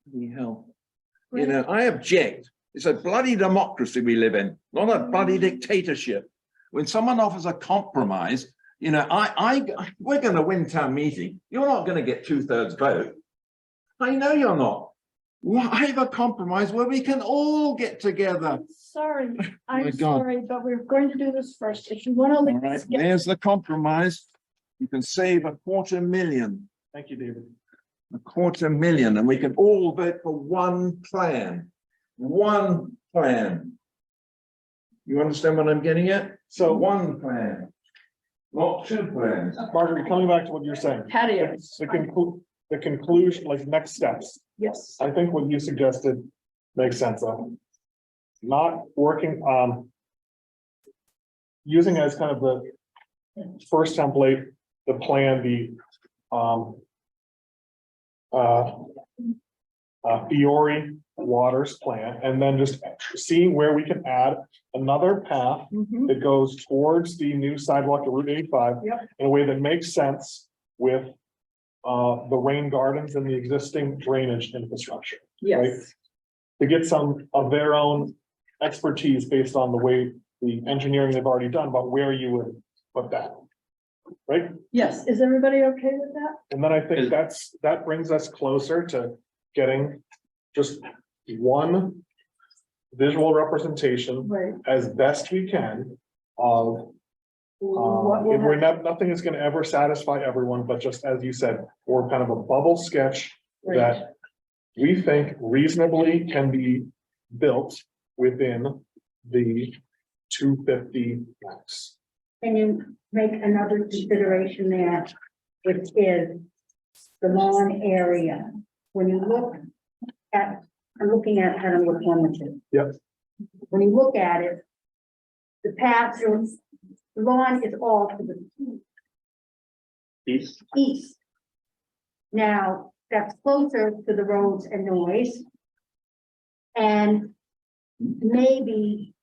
Bloody hell. You know, I object. It's a bloody democracy we live in, not a bloody dictatorship. When someone offers a compromise, you know, we're going to win town meeting. You're not going to get 2/3 vote. I know you're not. Well, I have a compromise where we can all get together. I'm sorry, My I'm God. sorry, but we're going to do this first. If you want to. All right, there's the compromise. You can save 250,000. Thank you, David. 250,000, and we can all vote for one plan. One plan. You understand what I'm getting at? So, One plan, not two plans. Margaret, coming back to what you're saying, Patios, the conclusion, like next steps, yes. I think what you suggested makes sense of. Not working, using as kind of the first template, the plan, Fiore Waters plan, and then just seeing where we can add another path Mhm. that goes towards the new sidewalk at Route 85. Yep. In a way that makes sense with the rain gardens and the existing drainage infrastructure. Yes, To get some of their own expertise based on the way the engineering they've already done about where you would put that. Right? yes. Is everybody okay with that? And then I think that brings us closer to getting just one visual representation Right. as best we can of What will if we're happen? nothing is gonna ever satisfy everyone, but just as you said, or kind of a bubble sketch Right. that we think reasonably can be built within the 250 max. Can you make another consideration there, which is the lawn area? When you look at, I'm looking at Adam with one. Yep. When you look at it, the path, the lawn is all to the Peace. east. Now, that's closer to the roads and noise. And maybe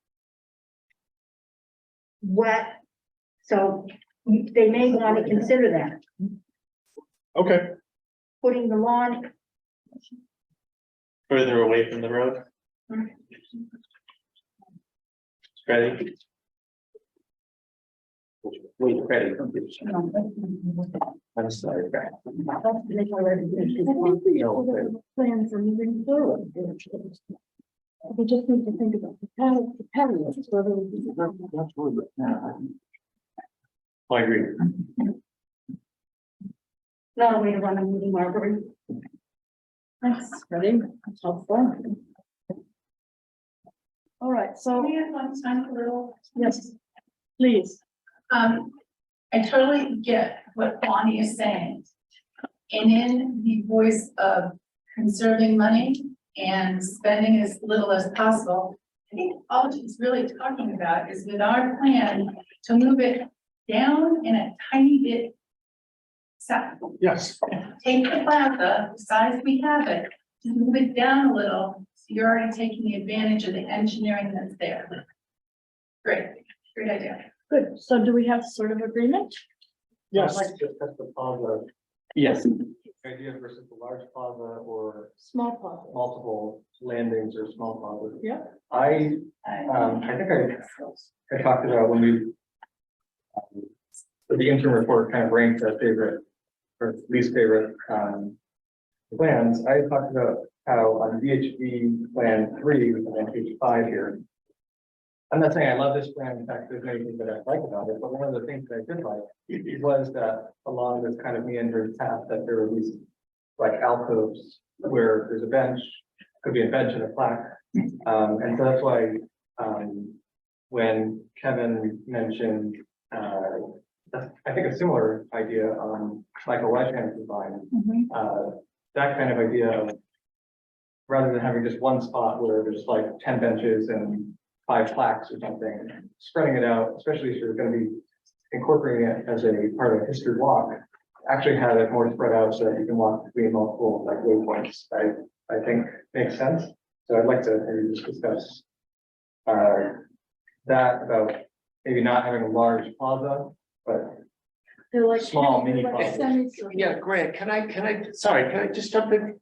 wet, so they may want to consider that, Okay, putting the lawn, Further away from the road. Ready? Wait, ready. I'm sorry. I think we should have a plan for moving forward. We just need to think about the patios, whether we. I agree. not a way to run a meeting, Margaret. Thanks, ready? That's helpful. All right, so, We have one time a little. yes, please. I totally get what Bonnie is saying. And in the voice of conserving money and spending as little as possible, I think all she's really talking about is with our plan to move it down in a tiny bit. South, Yes, take the plaza, the size we have it, just move it down a little, so you're already taking advantage of the engineering that's there. Great, great idea. Good. So do we have sort of agreement? yes. I'd like to discuss the plaza Yes. idea versus the large plaza or Small plaza. multiple landings or small plazas. Yeah. I think I talked about when we the interim report kind of ranked our favorite or least favorite plans. I talked about how on VHB plan 3, which is on page 5 here. I'm not saying I love this plan. In fact, there's many things that I like about it, but one of the things that I did like was that along this kind of meandering path that there were these like alcoves where there's a bench, could be a bench and a plaque. And so that's why when Kevin mentioned I think a similar idea on Michael Whitehand's design, that kind of idea of rather than having just one spot where there's like 10 benches and 5 plaques or something, spreading it out, especially if you're going to be incorporating it as a part of a history walk, actually have it more spread out so that you can walk between multiple like waypoints. I think makes sense. So I'd like to maybe just discuss that about maybe not having a large plaza, but They're like. Small mini like plazas. semicircle. Yeah, Grant, can I, sorry, can I just jump in?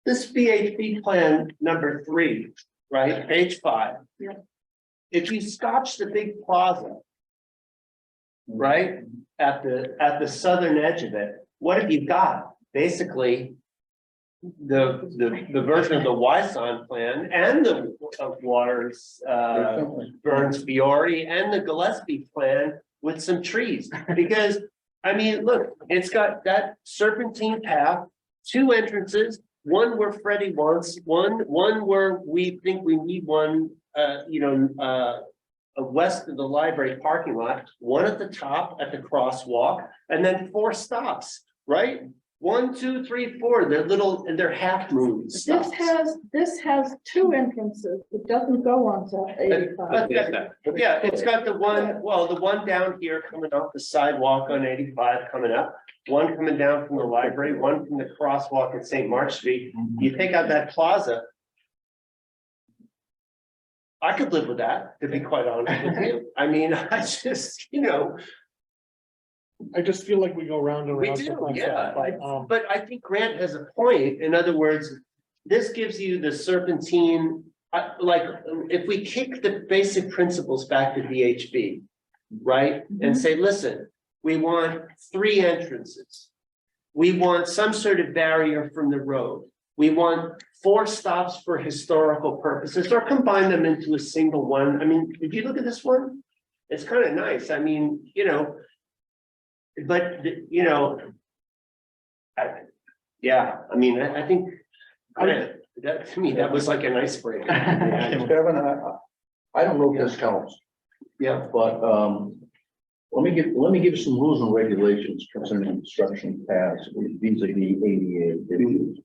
This VHB plan number 3, right, page 5. Yeah. If you scotch the big plaza, right, at the southern edge of it, what have you got? Basically, the version of the Wyson plan and the Waters, Burns Fiore and the Gillespie plan with some trees, because, I mean, look, it's got that serpentine path, 2 entrances, one where Freddie wants, one where we think we need one, west of the library parking lot, one at the top at the crosswalk, and then 4 stops, right? 1, 2, 3, 4, they're little, and they're half moon stops. This has 2 entrances. It doesn't go onto 85. Yeah, it's got the one down here coming off the sidewalk on 85 coming up, one coming down from the library, one from the crosswalk at St. Mark Street. You take out that plaza. I could live with that, to be quite honest with you. I mean, I just, I just feel like we go round and we round. do, sometimes, yeah. but, But I think Grant has a point. In other words, this gives you the serpentine, like, if we kick the basic principles back to VHB, right? And say, listen, we want 3 entrances. We want some sort of barrier from the road. We want 4 stops for historical purposes, or combine them into a single one. I mean, if you look at this one, it's kind of nice. I mean, but, I mean, I think, that, to me, that was like an icebreaker. Kevin, I don't know if this helps, Yeah, but let me give some rules and regulations concerning construction paths vis-a-vis ADA issues.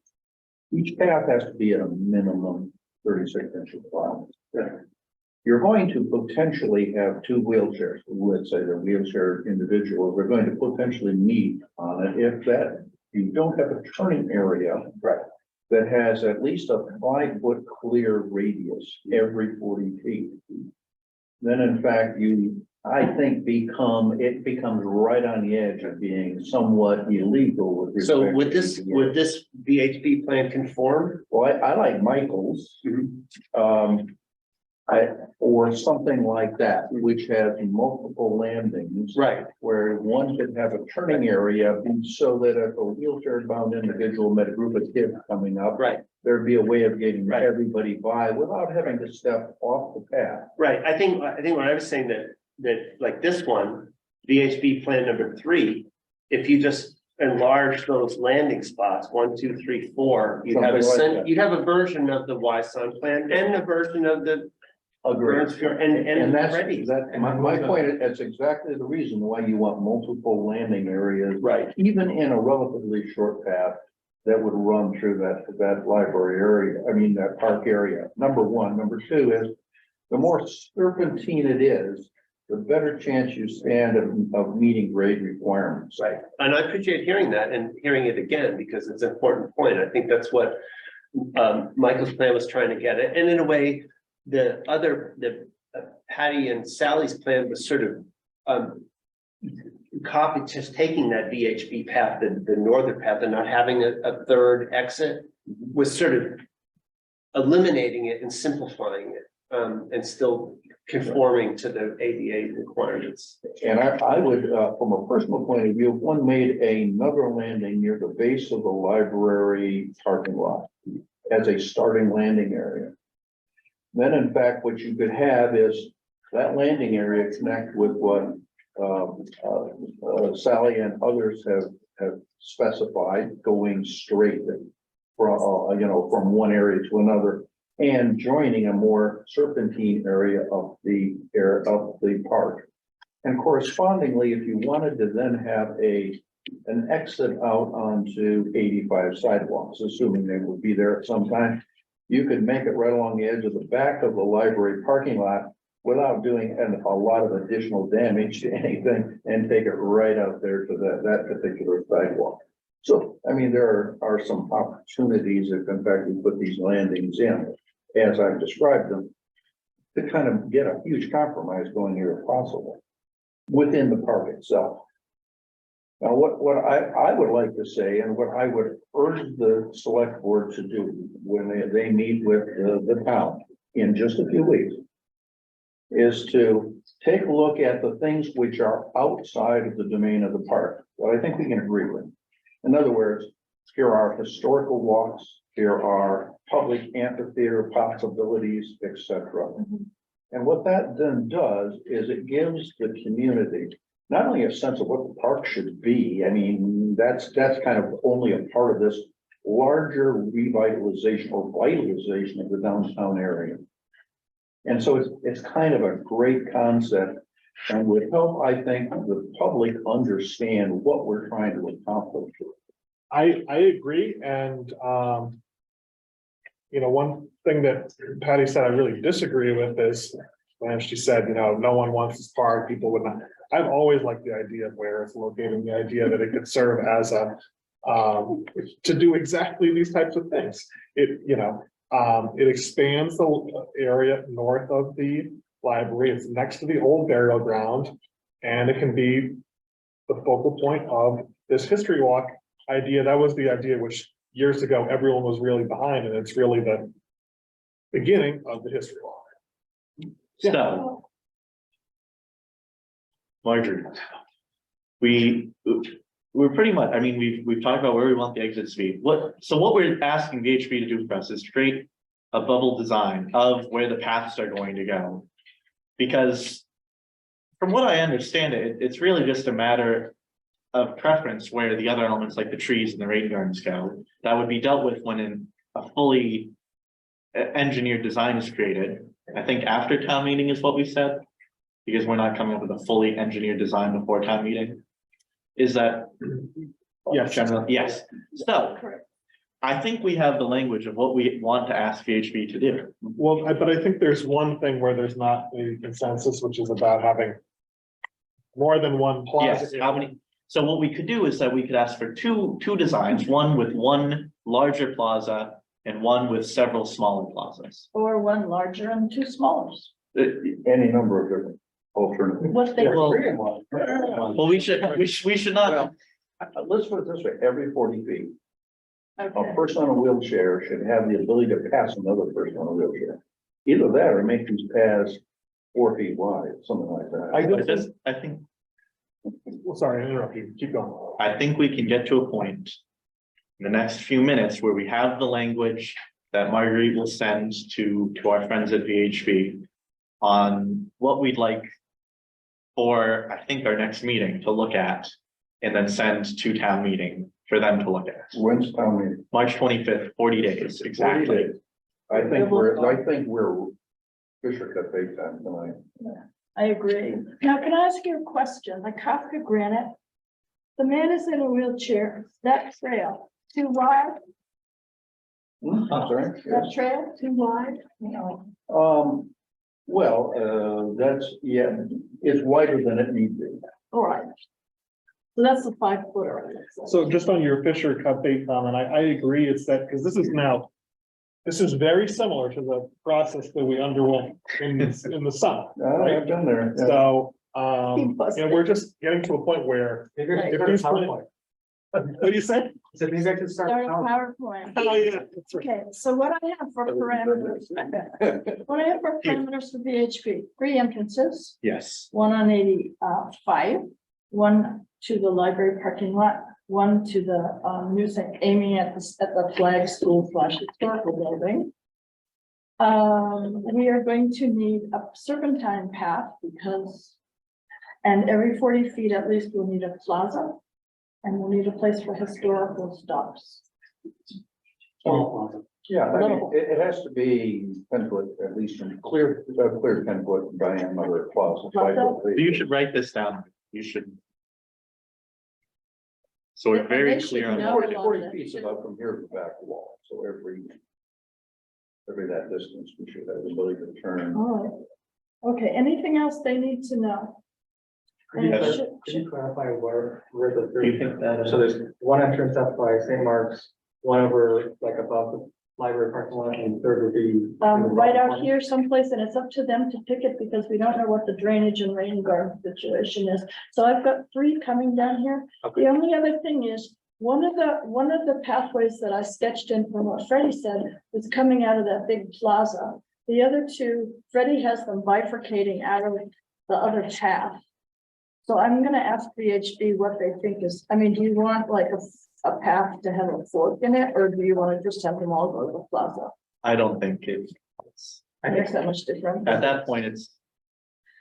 Each path has to be at a minimum 36-inch wide. You're going to potentially have 2 wheelchairs, let's say they're wheelchair individuals, we're going to potentially meet on it if that you don't have a turning area that has at least a 5-foot clear radius every 40 feet. Then in fact, I think it becomes right on the edge of being somewhat illegal with so respect would to this, ADA. VHB plan conform? Well, I like Michael's. Or something like that, which has multiple landings. Right. Where one could have a turning area so that if a wheelchair bound individual met a group of kids coming up. Right. There'd be a way of getting Right. everybody by without having to step off the path. Right, I think when I was saying that like this one, VHB plan number 3, if you just enlarge those landing spots, 1, 2, 3, 4, you'd have Something like that. you'd have a version of the Wyson plan and a version of the Burns Fiore and that's, Freddie. my point, that's exactly the reason why you want multiple landing areas. Right. Even in a relatively short path, that would run through that library area, I mean, that park area, number one. Number two is, the more serpentine it is, the better chance you stand of meeting grade requirements. Right, and I appreciate hearing that and hearing it again, because it's an important point. I think that's what Michael's plan was trying to get at, and in a way, Patty and Sally's plan was sort of copy, just taking that VHB path, the northern path, and not having a third exit, was sort of eliminating it and simplifying it, and still conforming to the ADA requirements. And I would, from a personal point of view, if one made another landing near the base of the library parking lot as a starting landing area, then in fact, what you could have is that landing area connect with what Sally and others have specified, going straight from one area to another, and joining a more serpentine area of the park. And correspondingly, if you wanted to then have an exit out onto 85 sidewalks, assuming they would be there at some time, you could make it right along the edge of the back of the library parking lot without doing a lot of additional damage to anything, and take it right out there to that particular sidewalk. So, I mean, there are some opportunities if in fact we put these landings in, as I've described them, to kind of get a huge compromise going here if possible within the park itself. Now, what I would like to say, and what I would urge the select board to do when they meet with the town in just a few weeks, is to take a look at the things which are outside of the domain of the park, what I think we can agree with. In other words, here are historical walks, here are public amphitheater possibilities, etc. And what that then does is it gives the community not only a sense of what the park should be, I mean, that's kind of only a part of this larger revitalization or vitalization of the downtown area. And so it's kind of a great concept, and would help, I think, the public understand what we're trying to accomplish. I agree, and one thing that Patty said I really disagree with is when she said, no one wants this park, people would not. I've always liked the idea of where it's located, the idea that it could serve as to do exactly these types of things. It expands the area north of the library. It's next to the old burial ground, and it can be the focal point of this history walk idea. That was the idea which years ago everyone was really behind, and it's really the beginning of the history walk. So, Marjorie, we're pretty much, I mean, we've talked about where we want the exits to be. What we're asking VHB to do for us is create a bubble design of where the paths are going to go. Because from what I understand it's really just a matter of preference where the other elements like the trees and the rain gardens go. That would be dealt with when a fully engineered design is created. I think after town meeting is what we said, because we're not coming up with a fully engineered design before town meeting. Is that? Yes. Generally, yes. So I think we have the language of what we want to ask VHB to do. Well, but I think there's one thing where there's not a consensus, which is about having more than one plaza. Yes, how many? So what we could do is that we could ask for two designs, one with one larger plaza and one with several smaller plazas. Or one larger and two smaller. Any number of different alternatives. What they. Well, we should not. Let's put it this way, every 40 feet, a Okay. person on a wheelchair should have the ability to pass another person on a wheelchair. Either that or make these paths 4 feet wide, something like that. I think Well, sorry, I interrupted you. Keep going. I think we can get to a point in the next few minutes where we have the language that Marguerite will send to our friends at VHB on what we'd like for, I think, our next meeting to look at, and then send to town meeting for them to look at. When's town meeting? March 25th, 40 days, 40 exactly. days. I think we're Fisher cut big time tonight. I agree. Now, can I ask you a question? Like Kafka Granite, the man is in a wheelchair, that trail too wide, I'm sorry. that trail too wide? No. That's, yeah, it's wider than it needs to be. All right. So that's the 5 footer. So just on your Fisher Cup bait comment, I agree, it's that, because this is very similar to the process that we underwent in the summer. I've been there. Yeah. So, we're just getting to a point where, Maybe I If should these start a plan- PowerPoint. what do you say? So maybe I could start. Start a a PowerPoint. PowerPoint. Oh, yeah, that's right. Okay, so what I have for parameters, what I have for parameters for VHP, 3 entrances, Yes. 1 on 85, 1 to the library parking lot, 1 to the music, aiming at the flag school / historical building. We are going to need a serpentine path because, and every 40 feet at least, we'll need a plaza. And we'll need a place for historical stops. Yeah, I mean, it has to be 10 foot, at least in clear 10 foot diameter plaza. You should write this down. You should. So we're And very they should clear on. know. what we're doing. 40 feet is about from here to the back wall, so every that distance, we should have the ability to turn. All right. Okay, anything else they need to know? Could you And clar- should- could you clarify where the Do you three, think that? so there's one entrance up by St. Mark's, one over like above the library parking lot, and third would be. Right out here someplace, and it's up to them to pick it because we don't know what the drainage and rain garden situation is. So I've got 3 coming down here. Okay. The only other thing is, one of the pathways that I sketched in from what Freddie said was coming out of that big plaza. The other 2, Freddie has them bifurcating out of the other path. So I'm gonna ask VHB what they think is, I mean, do you want like a path to have a fork in it, or do you wanna just have them all go to the plaza? I don't think it's. I Makes think, that much difference. At that point, it's,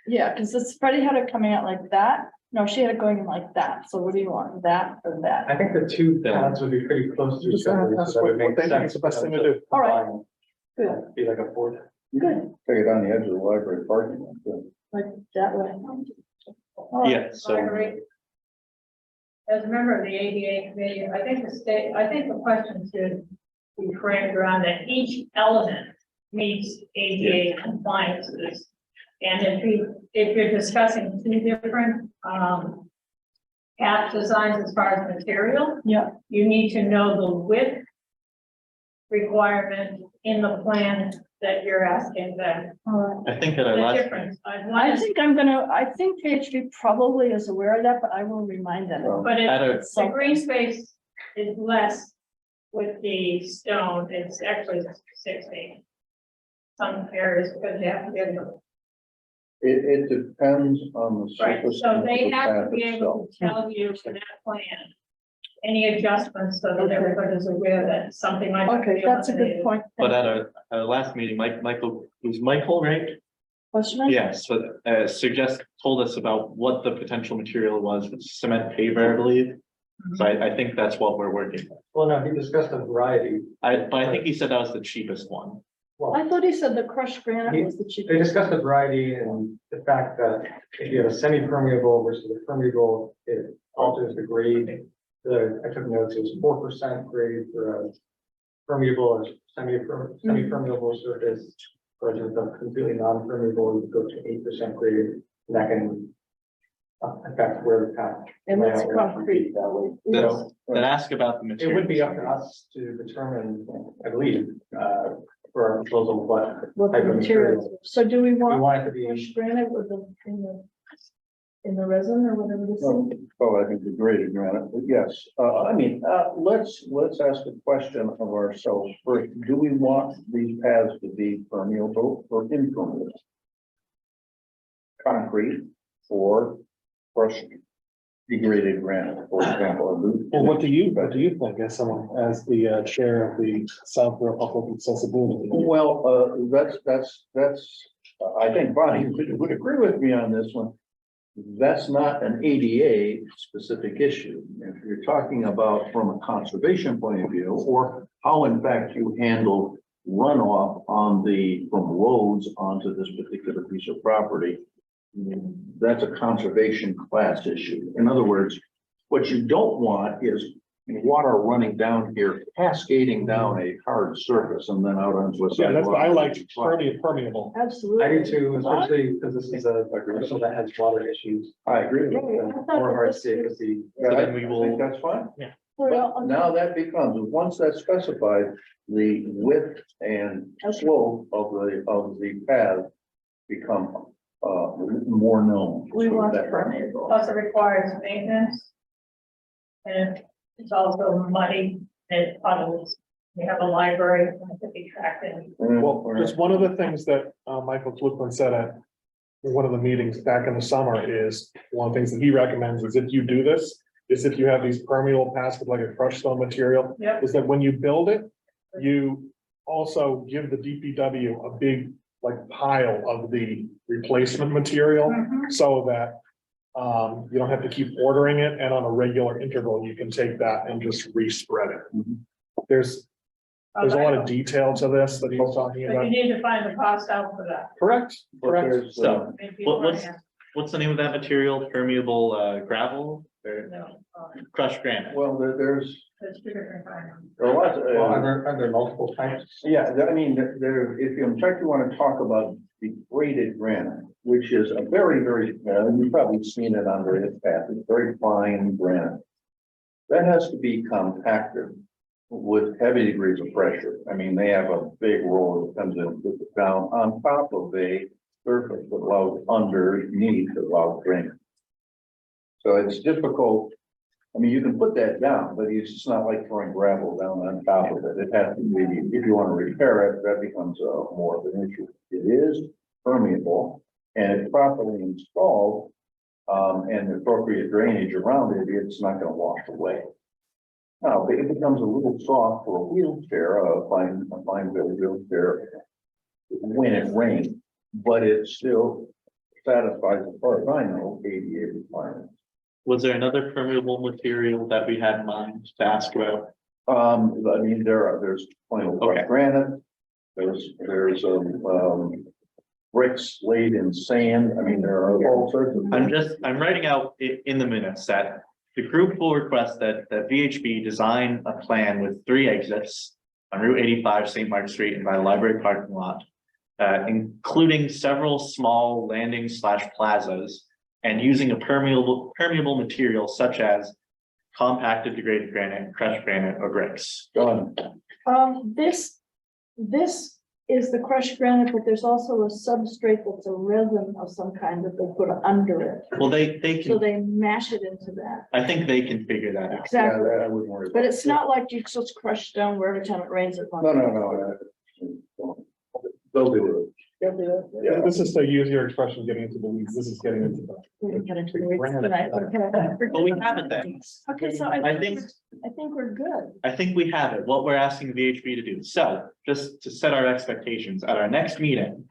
Yeah, because it's Freddie had it coming out like that. No, she had it going in like that. So what do you want? That or that? I think the two paths would be pretty close to each other, so that would make I think sense. it's the best thing to do. All right. Combine, Good, Be like a fourth. good, Take it on the edge of the library parking lot. too. like that way. All right. yeah, so. As a member of the ADA committee, I think the question should be framed around that each element meets ADA compliances. And if you're discussing 2 different, path designs as far as material, Yeah, you need to know the width requirement in the plan that you're asking them. all right. I think at our The last. difference. I think VHB probably is aware of that, but I will remind them. But At a- it's, the green space is less with the stone, it's actually 60. Some areas because you have to get them. It depends on the Right, surface. so of they the have to path be able itself. to tell you in that plan. Any adjustments so that everybody's aware that something might. have to Okay, be that's a good eliminated. point. But at our last meeting, Michael, was Michael, right? Question? Yes, so told us about what the potential material was, with cement paver, I believe. So I think that's what we're working with. Well, no, he discussed a variety. But I think he said that was the cheapest one. Well, I thought he said the crushed granite was the they cheapest. discussed a variety and the fact that if you have a semi-permeable versus a permeable, it alters the grade. I took notes, it was 4% grade for a permeable or semi-permeable surface. Versus a completely non-permeable, you go to 8% grade, and that can affect where the path. And that's layout will concrete be. that way. Then ask about the It material. would be up to us to determine, I believe, for our proposal, what What the type of materials. material. So do we We want want it to be. crushed granite with in the resin or whatever this is? Oh, I think the graded granite, but yes, let's ask a question of ourselves first. Do we want these paths to be permeable or impermeable? Concrete or crushed degraded granite, for example. Well, what do you think as someone, as the chair of the Southborough Public Accessibility? Well, I think Bonnie would agree with me on this one. That's not an ADA specific issue. If you're talking about from a conservation point of view, or how in fact you handle runoff from roads onto this particular piece of property, that's a conservation class issue. In other words, what you don't want is water running down here, cascading down a hard surface and then out onto a Yeah, that's, sidewalk. I like permeable. Absolutely. I do too, especially because this is a commercial that has water issues. I agree. Yeah, yeah, I thought More that hard this to was- see. Yeah, then I we think will- that's fine. Well, Now that becomes, once that's specified, the width and slope of the path become, more known. We want That- permeable. Plus it requires maintenance. And it's also muddy and puddles. We have a library that could be tracked in. Well, just one of the things that Michael Flukeman said at one of the meetings back in the summer is, one of the things that he recommends is if you do this, is if you have these permeable paths with like a crushed stone material, Yep. is that when you build it, you also give the DPW a big like pile of the replacement material so that you don't have to keep ordering it, and on a regular interval, you can take that and just respread it. There's a lot of detail to this that he was talking But you about. need to find the cost out for that. Correct, But correct. there's, So, Maybe what's the name of that material? Permeable, gravel or No, crushed granite? well, there's that's two different kinds. a lot. Well, are there multiple types? Yeah, I mean, if you, in fact, you want to talk about the graded granite, which is a very, you've probably seen it on the path, it's very fine granite. That has to be compacted with heavy degrees of pressure. I mean, they have a big roller that comes in, puts it down on top of a surface that allows underneath the allows drainage. So it's difficult. I mean, you can put that down, but it's just not like throwing gravel down on top of it. It has to be, if you want to repair it, that becomes more of an issue. It is permeable and it's properly installed, and the appropriate drainage around it, it's not going to wash away. Now, it becomes a little soft for a wheelchair, a fine wheelchair when it rains, but it still satisfies, as far as I know, ADA requirements. Was there another permeable material that we had in mind to ask about? I mean, there's plenty of Okay. granite, there's bricks laid in sand. I mean, there are all sorts of. I'm writing out in the minutes that the group will request that VHB design a plan with 3 exits on Route 85, St. Mark Street and by the library parking lot, including several small landing/plazas and using a permeable material such as compacted degraded granite, crushed granite, or bricks. Done. This is the crushed granite, but there's also a substrate that's a resin of some kind that they put under it. Well, they So can, they mash it into that. I think they can figure that out. Yeah, Exactly. that I wouldn't worry about. But it's not like you just crush stone where every time it rains it. No. They'll do it. They'll do it. Yeah, this is to use your expression, getting into the weeds. This is getting into the. We can get into the weeds tonight. Okay. But we have it then. Okay, so I think I think we're good. I think we have it, what we're asking VHB to do. So just to set our expectations, at our next meeting,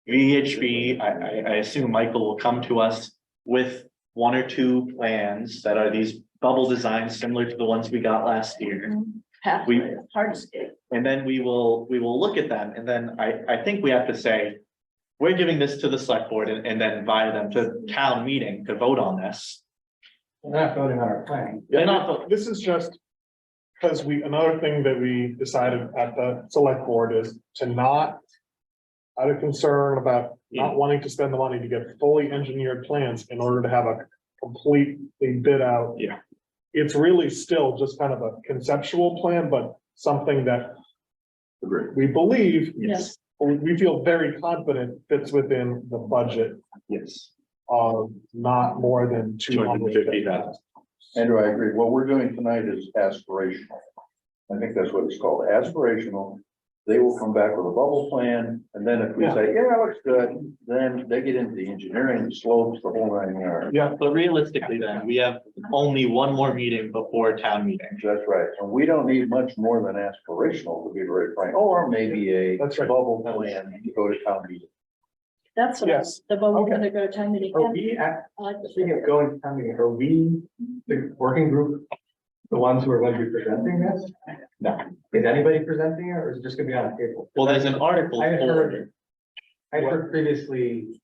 VHB, I assume Michael will come to us with 1 or 2 plans that are these bubble designs similar to the ones we got last year. Pathway, hardscape. And then we will look at them, and then I think we have to say, we're giving this to the select board and then invite them to town meeting to vote on this. We're not voting on our plan. They're not, This is just because another thing that we decided at the select board is to not, out of concern about not wanting to spend the money to get fully engineered plans in order to have a completely bid out. Yeah. It's really still just kind of a conceptual plan, but something that Agreed. we believe, Yes. we feel very confident fits within the budget yes, of not more than 250,000. Andrew, I agree. What we're doing tonight is aspirational. I think that's what it's called, aspirational. They will come back with a bubble plan, and then if we Yeah. say, yeah, that looks good, then they get into the engineering, the slopes, the whole 9 yards. Yeah, But realistically then, we have only 1 more meeting before town meeting. That's right. And we don't need much more than aspirational, to be very frank, or maybe a That's right. bubble plan to go to town meeting. That's what Yes. the bubble Okay. when they go to time meeting. Are we, I like this. speaking of going to town meeting, are we, the working group, the ones who are going to be presenting this? No. Is anybody presenting it, or is it just gonna be on a table? Well, there's an article I had for, heard, I heard previously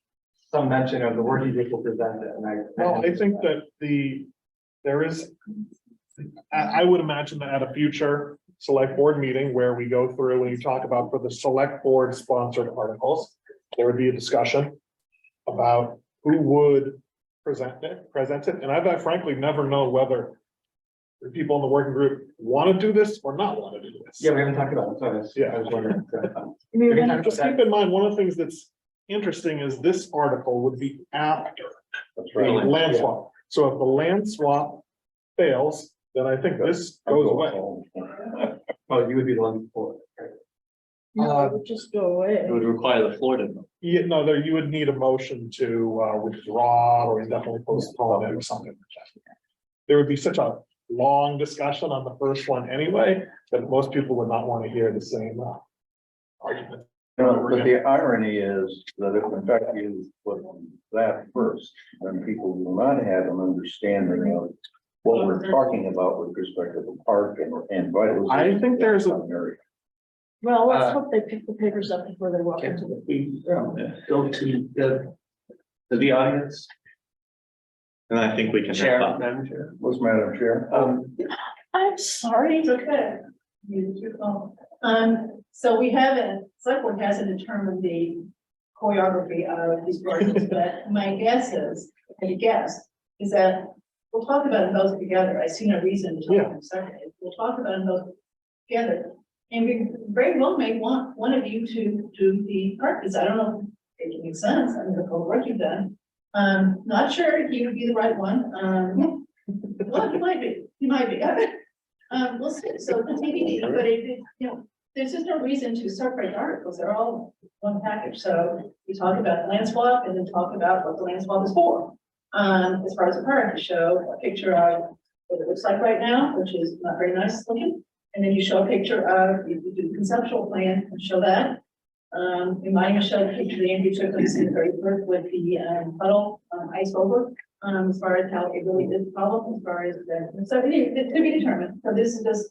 some mention of the working group will present it, and well, I think that there is I would imagine that at a future select board meeting where we go through and you talk about for the select board sponsored articles, there would be a discussion about who would present it, and I've frankly never know whether the people in the working group want to do this or not want to do this. Yeah, we haven't talked about it, so Yeah. I was wondering. We were can gonna- talk Just keep in mind, one of the things that's interesting is this article would be after That's the right. land swap. So if the land swap fails, then I think this goes away. Oh, you would be the one before. right? No, it would just go away. It would require the Florida vote. Yeah, no, there, you would need a motion to withdraw or indefinitely postpone it or something. There would be such a long discussion on the first one anyway, that most people would not want to hear the same argument. No, but the irony is that if in fact you put that first, then people will not have an understanding of what we're talking about with respect to the park and vitalization. I think there's a- of the area. Well, let's hope they pick the papers up before they walk into the. We go to the audience, And I think we can. Chair, wrap up. Madam Chair. What's Madam Chair? I'm sorry. It's okay. Use your phone. So we haven't, select board hasn't determined the choreography of these projects, but my guess is, is that we'll talk about them both together. I see no reason to talk about them separately. We'll talk about them both together. And we very well may want one of you to do the part, because I don't know if it makes sense. I mean, the whole work you've done. Not sure he would be the right one. Well, he might be. We'll see. So the TBD, but there's just no reason to separate articles. They're all one package. So we talk about land swap and then talk about what the land swap is for. As far as the park, you show a picture of what it looks like right now, which is not very nice looking. And then you show a picture of, you do the conceptual plan and show that. You might show the picture that Andrew took on the very first with the puddle ice over. As far as how it really did the problem, as far as the, so it to be determined. So this is just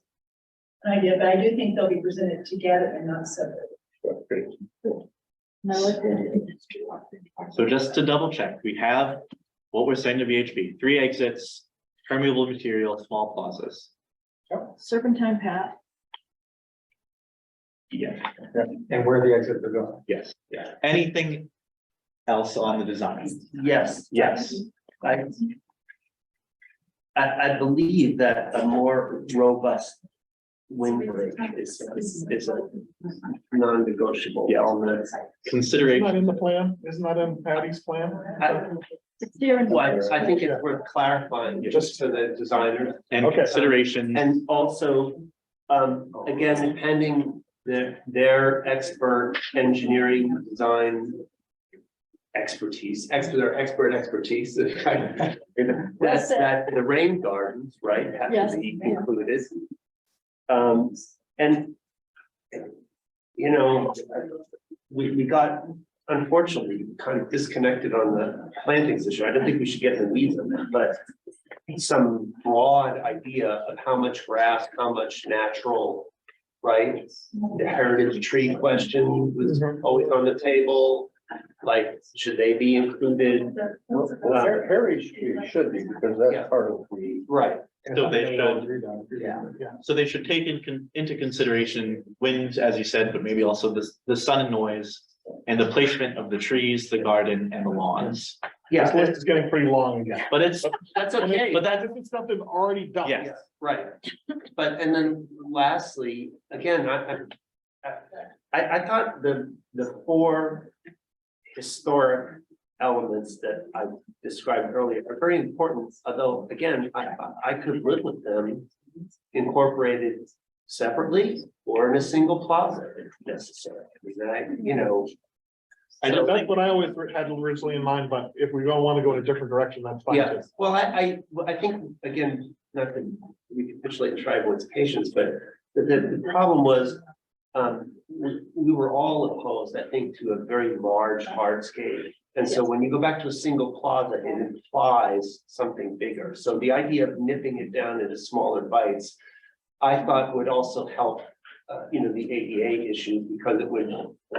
an idea, but I do think they'll be presented together and not separate. So just to double check, we have what we're saying to VHB, 3 exits, permeable material, small plazas. Serpentine path. Yeah, And where the exits are going. yes, yeah. Anything else on the design? Yes. Yes. I believe that a more robust windbreak is a non-negotiable Yeah. element. Isn't that Consideration, in the plan? Isn't that in Patty's plan? It's here in. Well, I think it's worth clarifying just to the designers. and Okay. consideration, And also, again, pending their expert engineering design expertise, expert expertise. That the rain gardens, right, have Yes, to be yeah. included. And, we got, unfortunately, kind of disconnected on the plantings issue. I don't think we should get in the weeds on that, but some broad idea of how much grass, how much natural, right? The heritage tree question was always on the table, like, should they be included? Well, heritage trees should be, because Yeah. that's part of the. Right, so they should, Yeah. so they should take into consideration wind, as you said, but maybe also the sun and noise. And the placement of the trees, the garden and the lawns, This yeah, list is getting pretty long again. but it's, that's okay. but that, This is stuff they've already done. yeah. Right, but and then lastly, again, I thought the 4 historic elements that I described earlier are very important, although again, I could live with them incorporated separately or in a single plaza if necessary. I don't That's think, what I always had originally in mind, but if we don't want to go in a different direction, that's fine. Yeah, too. well, I think, again, not that we capitulate and try everyone's patience, but the problem was, we were all opposed, I think, to a very large hardscape. And so when you go back to a single plaza, it implies something bigger. So the idea of nipping it down into smaller bites, I thought would also help, the ADA issue, because it would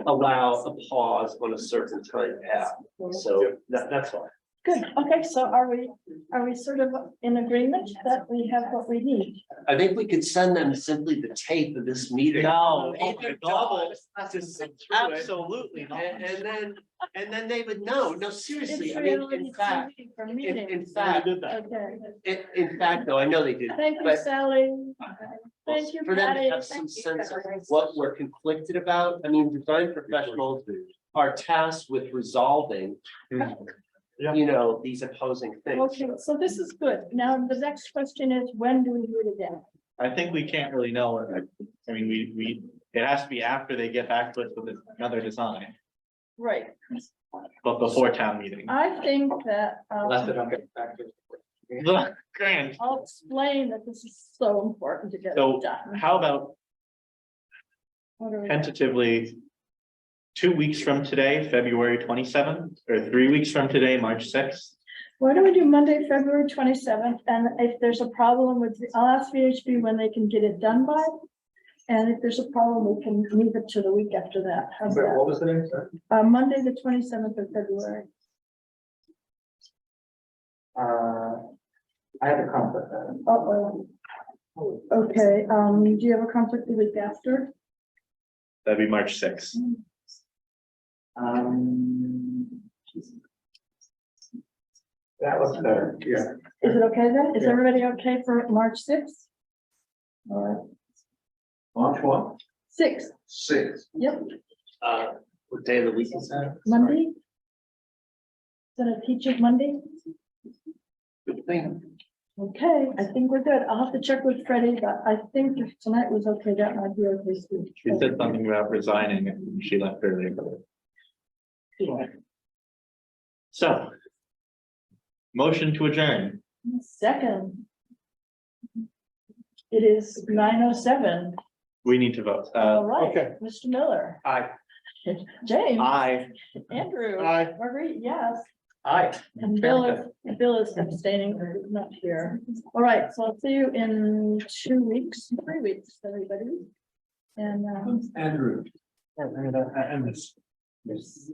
allow a pause on a certain time path. So that's all. Good, okay, so are we sort of in agreement that we have what we need? I think we could send them simply the tape of this meeting. No, Oh my God. absolutely not. And then they would know, no, seriously, It's I mean, reality in fact, TV for in meetings. fact, Okay, in fact, though, I know they did. thank you, But Sally. Thank you, for them Patty. to have some Thank you. sense of what we're conflicted about, I mean, design professionals are tasked with resolving, Yeah. you know, these opposing things. Okay, so this is good. Now, the next question is, when do we do it again? I think we can't really know. I mean, it has to be after they get back to us with another design, Right, but before town meeting. I think that, Unless they don't get back to us. Grand. I'll explain that this is so important to get So it done. how about What do we- tentatively 2 weeks from today, February 27th, or 3 weeks from today, March 6th? Why don't we do Monday, February 27th, and if there's a problem with, I'll ask VHB when they can get it done by. And if there's a problem, we can move it to the week after that. How's Wait, that? what was the name, sir? Monday, the 27th of February. I have a conflict. Uh-oh. Okay, do you have a conflict the week after? That'd be March 6th. That looks better, yeah. Is it okay then? Is Yeah. everybody okay for March 6th? All right, March what? 6th, 6. yep, What day of the week is that? Monday. Is that a teacher's Monday? Good thing. Okay, I think we're good. I'll have to check with Freddie, but I think if tonight was okay, that might be okay. She said something about resigning and she left early. So. Motion to adjourn. Second. It is 9:07. We need to vote. All right, okay. Mr. Miller, Aye. James, Aye. Andrew, Aye. Marguerite, yes. Aye. And Bill is abstaining, or not here. All right, so I'll see you in 2 weeks, 3 weeks, everybody. And, Andrew. And this.